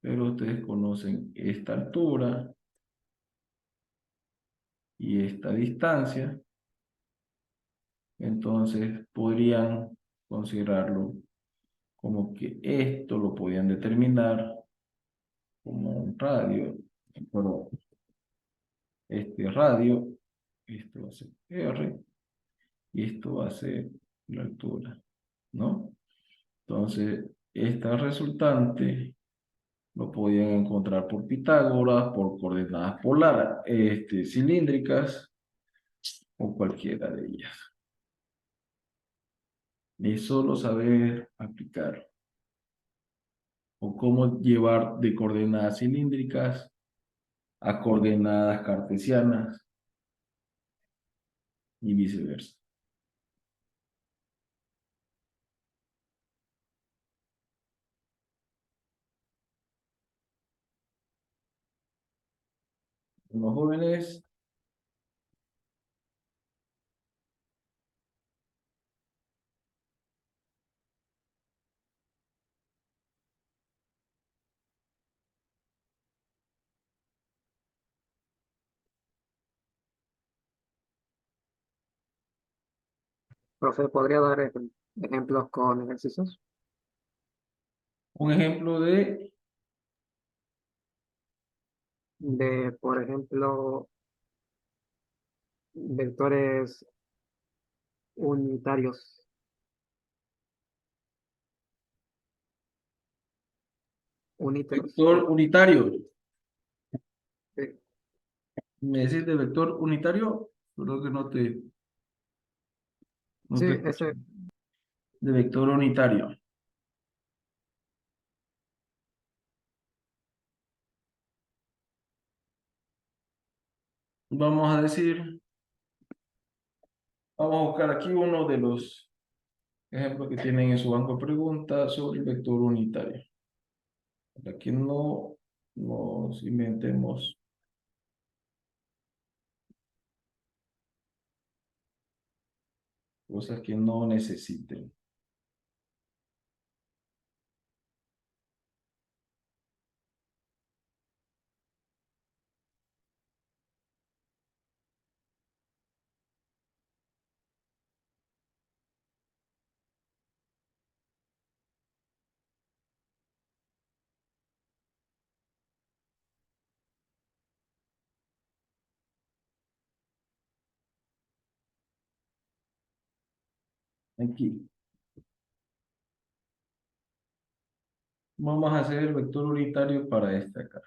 pero ustedes conocen esta altura y esta distancia, entonces podrían considerarlo como que esto lo podían determinar como un radio, pero este radio, esto va a ser R y esto va a ser la altura, ¿no? Entonces, esta resultante lo podían encontrar por Pitágoras, por coordenadas polar, cilíndricas o cualquiera de ellas. Es solo saber aplicar o cómo llevar de coordenadas cilíndricas a coordenadas cartesianas y viceversa. Los jóvenes, Profe, ¿podría dar ejemplos con ejercicios? un ejemplo de, De, por ejemplo, vectores unitarios. Uníteros. vector unitario. Sí, ¿Me decís de vector unitario? Creo que no sí, te escuché. ese, De vector unitario. Vamos a decir, vamos a buscar aquí uno de los ejemplos que tienen en su banco de preguntas sobre el vector unitario. Para que no nos inventemos cosas que no necesiten. Aquí. Vamos a hacer el vector unitario para esta acá.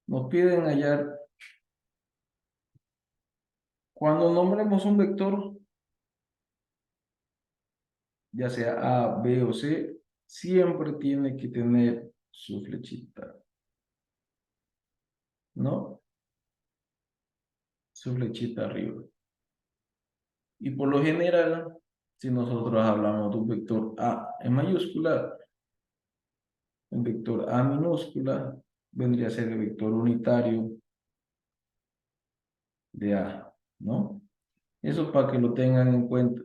Nos piden hallar, cuando nombremos un vector, ya sea A, B o C, siempre tiene que tener su flechita, ¿no? Su flechita arriba. Y por lo general, si nosotros hablamos de un vector A en mayúscula, un vector A minúscula, vendría a ser el vector unitario de A, ¿no? Eso para que lo tengan en cuenta.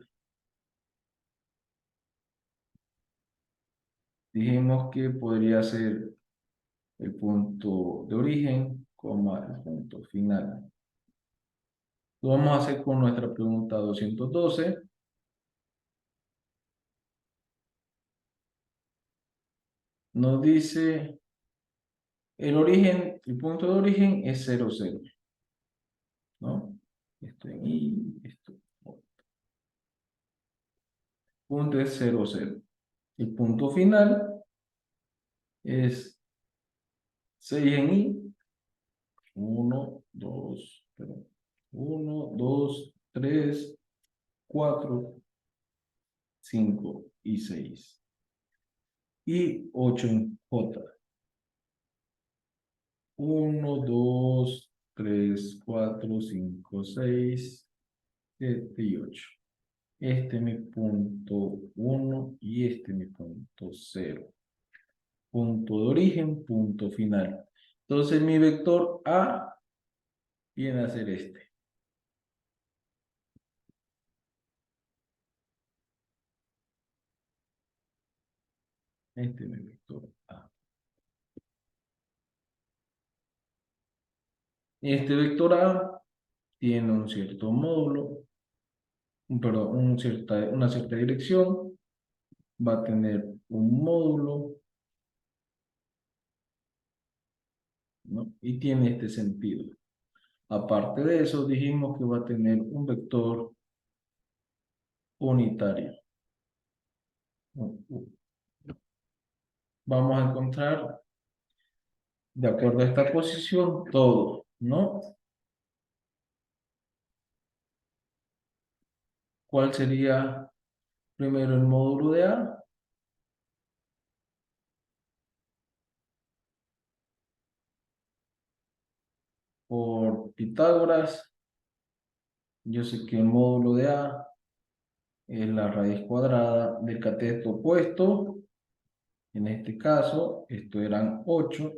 Dijimos que podría ser el punto de origen, coma, el punto final. Lo vamos a hacer con nuestra pregunta 212. Nos dice, el origen, el punto de origen es 0, 0, ¿no? Esto en I, esto. Punto es 0, 0. El punto final es 6 en I. 1, 2, 1, 2, 3, 4, 5 y 6. Y 8 en J. 1, 2, 3, 4, 5, 6, 7 y 8. Este es mi punto 1 y este es mi punto 0. Punto de origen, punto final. Entonces mi vector A viene a ser este. Este es mi vector A. Este vector A tiene un cierto módulo, perdón, una cierta dirección, va a tener un módulo, ¿no? Y tiene este sentido. Aparte de eso, dijimos que va a tener un vector unitario. Vamos a encontrar, de acuerdo a esta posición, todo, ¿no? ¿Cuál sería primero el módulo de A? Por Pitágoras, yo sé que el módulo de A es la raíz cuadrada del cateto opuesto. En este caso, esto eran 8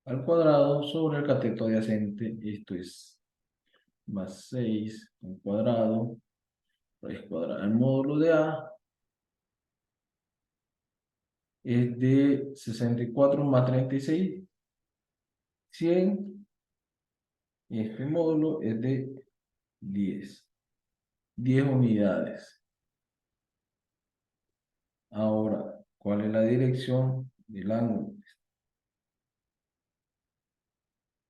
al cuadrado sobre el cateto adyacente. Esto es más 6 al cuadrado, raíz cuadrada. El módulo de A es de 64 más 36, 100. Y este módulo es de 10 unidades. Ahora, ¿cuál es la dirección del ángulo?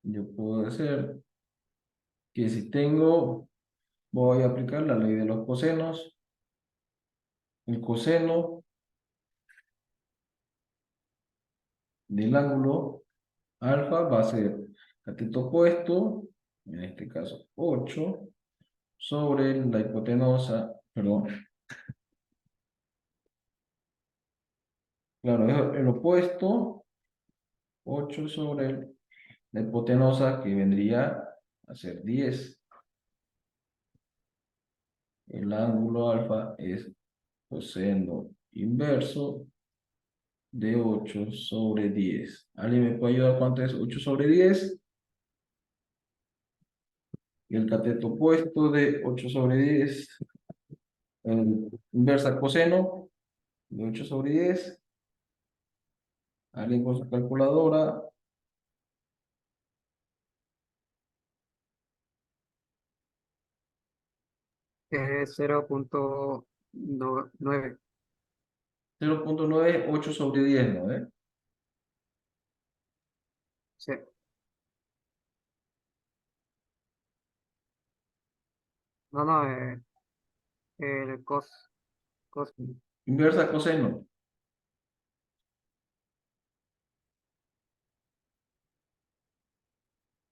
Yo puedo hacer que si tengo, voy a aplicar la ley de los cosenos. El coseno del ángulo alfa va a ser cateto opuesto, en este caso 8, sobre la hipotenusa, perdón, claro, es el opuesto, 8 sobre la hipotenusa, que vendría a ser 10. El ángulo alfa es coseno inverso de 8 sobre 10. ¿Alguien me puede ayudar cuánto es 8 sobre 10? Y el cateto opuesto de 8 sobre 10, inversa coseno de 8 sobre 10. Alguien con su calculadora. Es 0.9. 0.9, 8 sobre 10, ¿no? Sí. No, no, el cos, Inversa coseno.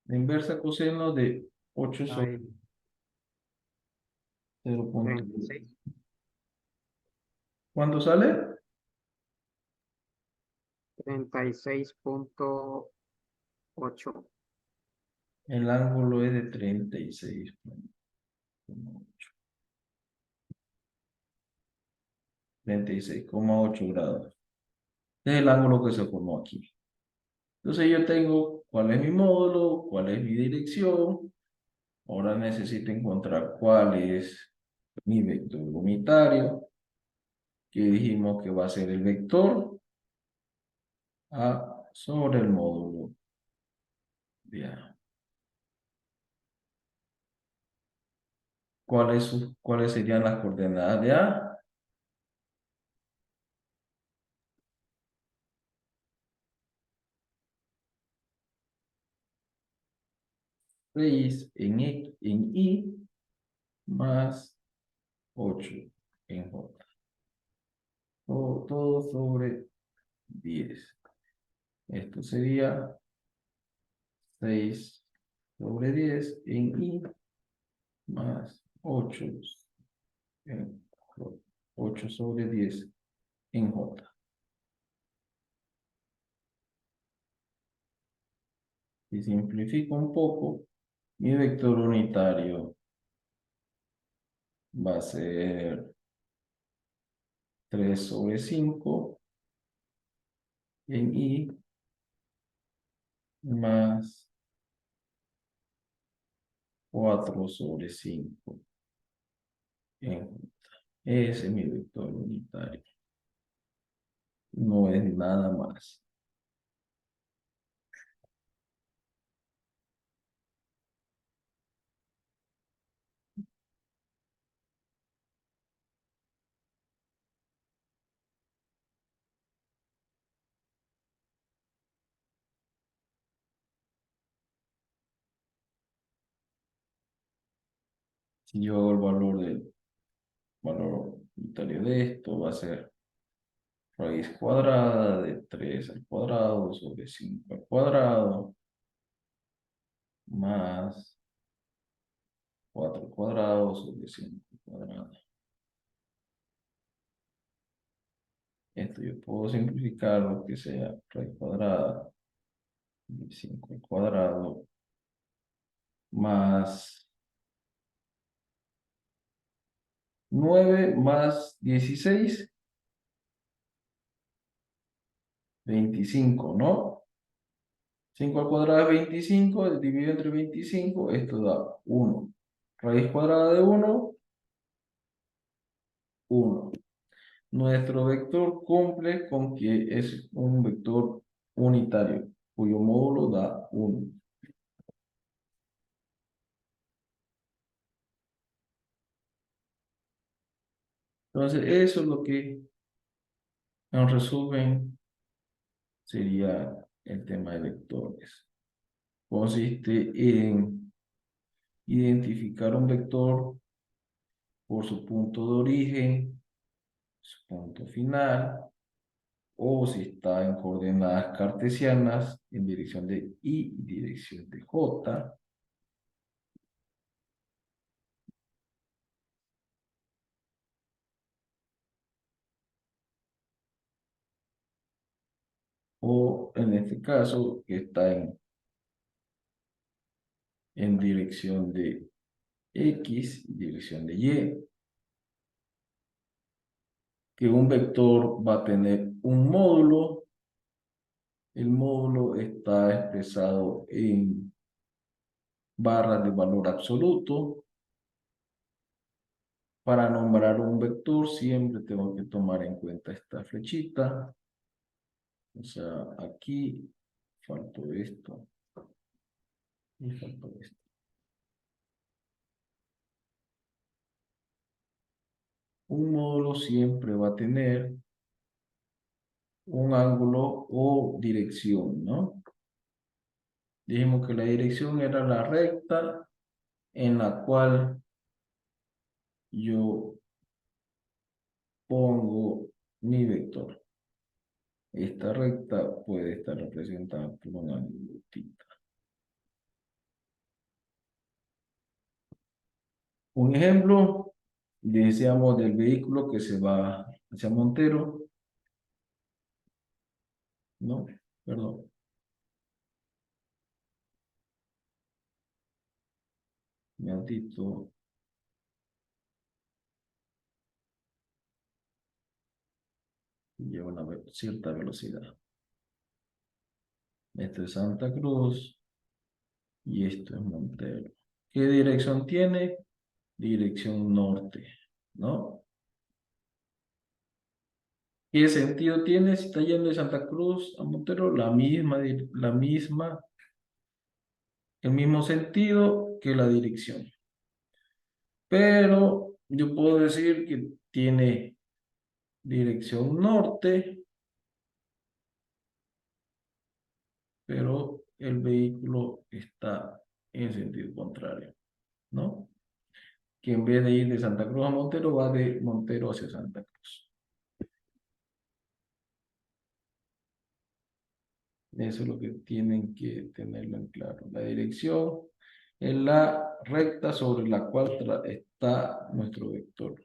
La inversa coseno de 8 sobre hay 0.9. 36, ¿Cuánto sale? 36.8. El ángulo es de 36,8 grados. Este es el ángulo que se formó aquí. Entonces yo tengo cuál es mi módulo, cuál es mi dirección. Ahora necesito encontrar cuál es mi vector unitario, que dijimos que va a ser el vector A sobre el módulo de A. ¿Cuáles serían las coordenadas de A? 6 en Y más 8 en J. Todo sobre 10. Esto sería 6 sobre 10 en Y más 8 en J. 8 sobre 10 en J. Si simplifico un poco, mi vector unitario va a ser 3 sobre 5 en Y más 4 sobre 5 en J. Ese es mi vector unitario. No es nada más. Si yo hago el valor unitario de esto, va a ser raíz cuadrada de 3 al cuadrado sobre 5 al cuadrado más 4 al cuadrado sobre 5 al cuadrado. Esto yo puedo simplificarlo que sea raíz cuadrada de 5 al cuadrado más 9 más 16, 25, ¿no? 5 al cuadrado es 25, dividido entre 25, esto da 1. Raíz cuadrada de 1, 1. Nuestro vector cumple con que es un vector unitario, cuyo módulo da 1. Entonces, eso es lo que, en resumen, sería el tema de vectores. Consiste en identificar un vector por su punto de origen, su punto final, o si está en coordenadas cartesianas en dirección de Y y dirección de J, o en este caso que está en dirección de X y dirección de Y, que un vector va a tener un módulo. El módulo está expresado en barras de valor absoluto. Para nombrar un vector siempre tengo que tomar en cuenta esta flechita. O sea, aquí faltó esto y faltó esto. Un módulo siempre va a tener un ángulo o dirección, ¿no? Dijimos que la dirección era la recta en la cual yo pongo mi vector. Esta recta puede estar representada por un ángulo θ. Un ejemplo, decíamos del vehículo que se va hacia Montero, ¿no? Perdón, un minutito, lleva una cierta velocidad. Esto es Santa Cruz y esto es Montero. ¿Qué dirección tiene? Dirección norte, ¿no? ¿Qué sentido tiene si está yendo de Santa Cruz a Montero? El mismo sentido que la dirección. Pero yo puedo decir que tiene dirección norte, pero el vehículo está en sentido contrario, ¿no? Que en vez de ir de Santa Cruz a Montero, va de Montero hacia Santa Cruz. Eso es lo que tienen que tenerlo en claro. La dirección es la recta sobre la cual está nuestro vector.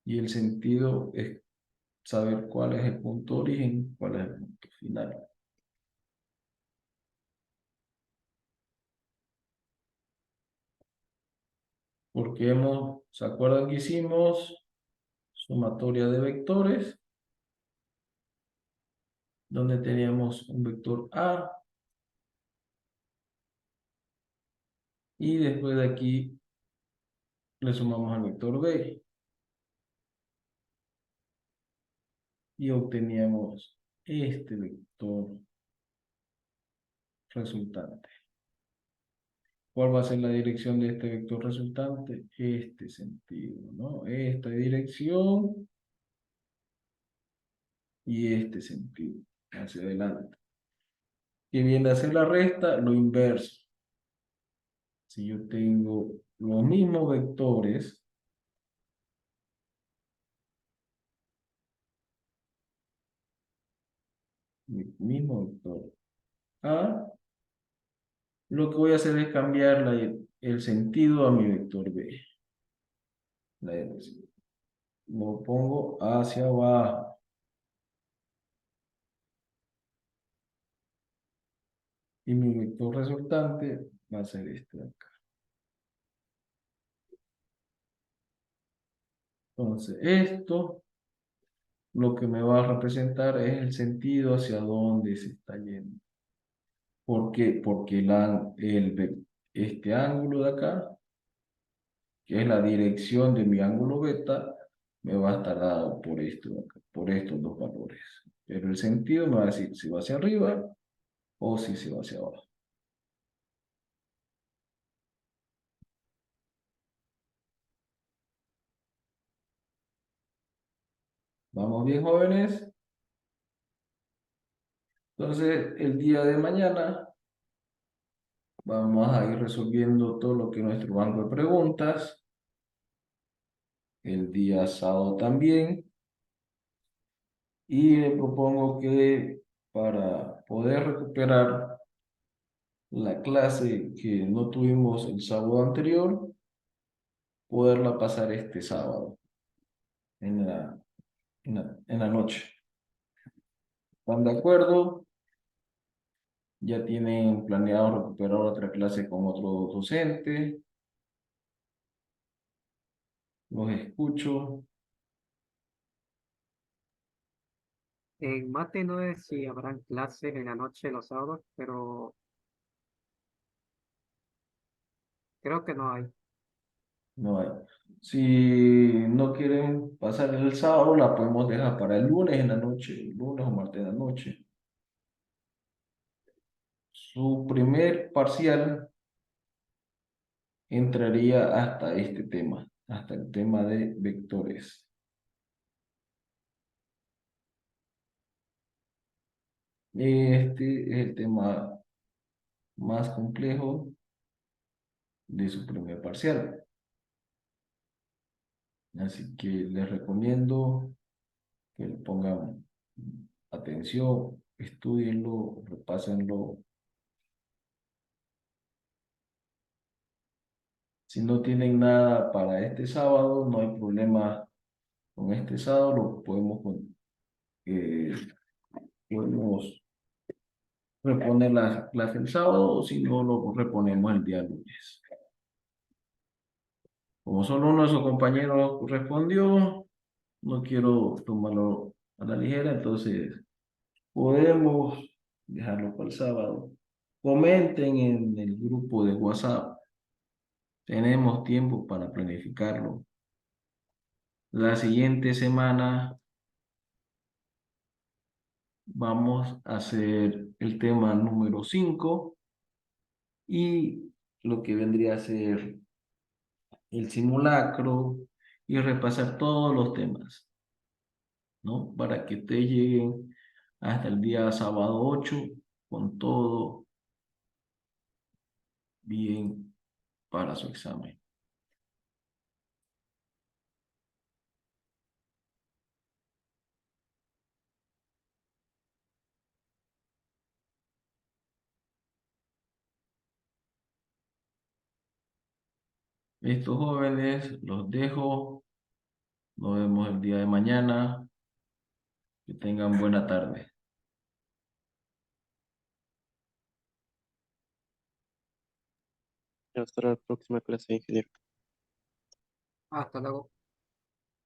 Y el sentido es saber cuál es el punto origen, cuál es el punto final. Porque ¿se acuerdan que hicimos sumatoria de vectores? Donde teníamos un vector A y después de aquí le sumamos al vector B y obteníamos este vector resultante. ¿Cuál va a ser la dirección de este vector resultante? Este sentido, ¿no? Esta dirección y este sentido, hacia adelante. ¿Qué viene a hacer la resta? Lo inverso. Si yo tengo los mismos vectores, el mismo vector A, lo que voy a hacer es cambiar el sentido a mi vector B. La dirección. Lo pongo hacia abajo. Y mi vector resultante va a ser este de acá. Entonces, esto lo que me va a representar es el sentido hacia dónde se está yendo. ¿Por qué? Porque este ángulo de acá, que es la dirección de mi ángulo beta, me va a estar dado por esto de acá, por estos dos valores. Pero el sentido me va a decir si va hacia arriba o si se va hacia abajo. ¿Vamos bien, jóvenes? Entonces, el día de mañana vamos a ir resolviendo todo lo que es nuestro banco de preguntas. El día sábado también. Y le propongo que para poder recuperar la clase que no tuvimos el sábado anterior, poderla pasar este sábado en la noche. ¿Están de acuerdo? ¿Ya tienen planeado recuperar otra clase con otro docente? Los escucho. En mate no sé si habrán clases en la noche los sábados, pero creo que no hay. No hay. Si no quieren pasar el sábado, la podemos dejar para el lunes en la noche, el lunes o martes en la noche. Su primer parcial entraría hasta este tema, hasta el tema de vectores. Este es el tema más complejo de su primer parcial. Así que les recomiendo que le pongan atención, estudienlo, repásenlo. Si no tienen nada para este sábado, no hay problema con este sábado, eh, podemos reponer la clase el sábado o si no, lo reponemos el día lunes. Como solo uno de sus compañeros respondió, no quiero tomarlo a la ligera, entonces podemos dejarlo para el sábado. Comenten en el grupo de WhatsApp. Tenemos tiempo para planificarlo. La siguiente semana vamos a hacer el tema número 5 y lo que vendría a ser el simulacro y repasar todos los temas, ¿no? Para que ustedes lleguen hasta el día sábado 8 con todo bien para su examen. Estos jóvenes los dejo. Nos vemos el día de mañana. Que tengan buena tarde. Hasta la próxima clase, ingeniero. Hasta luego.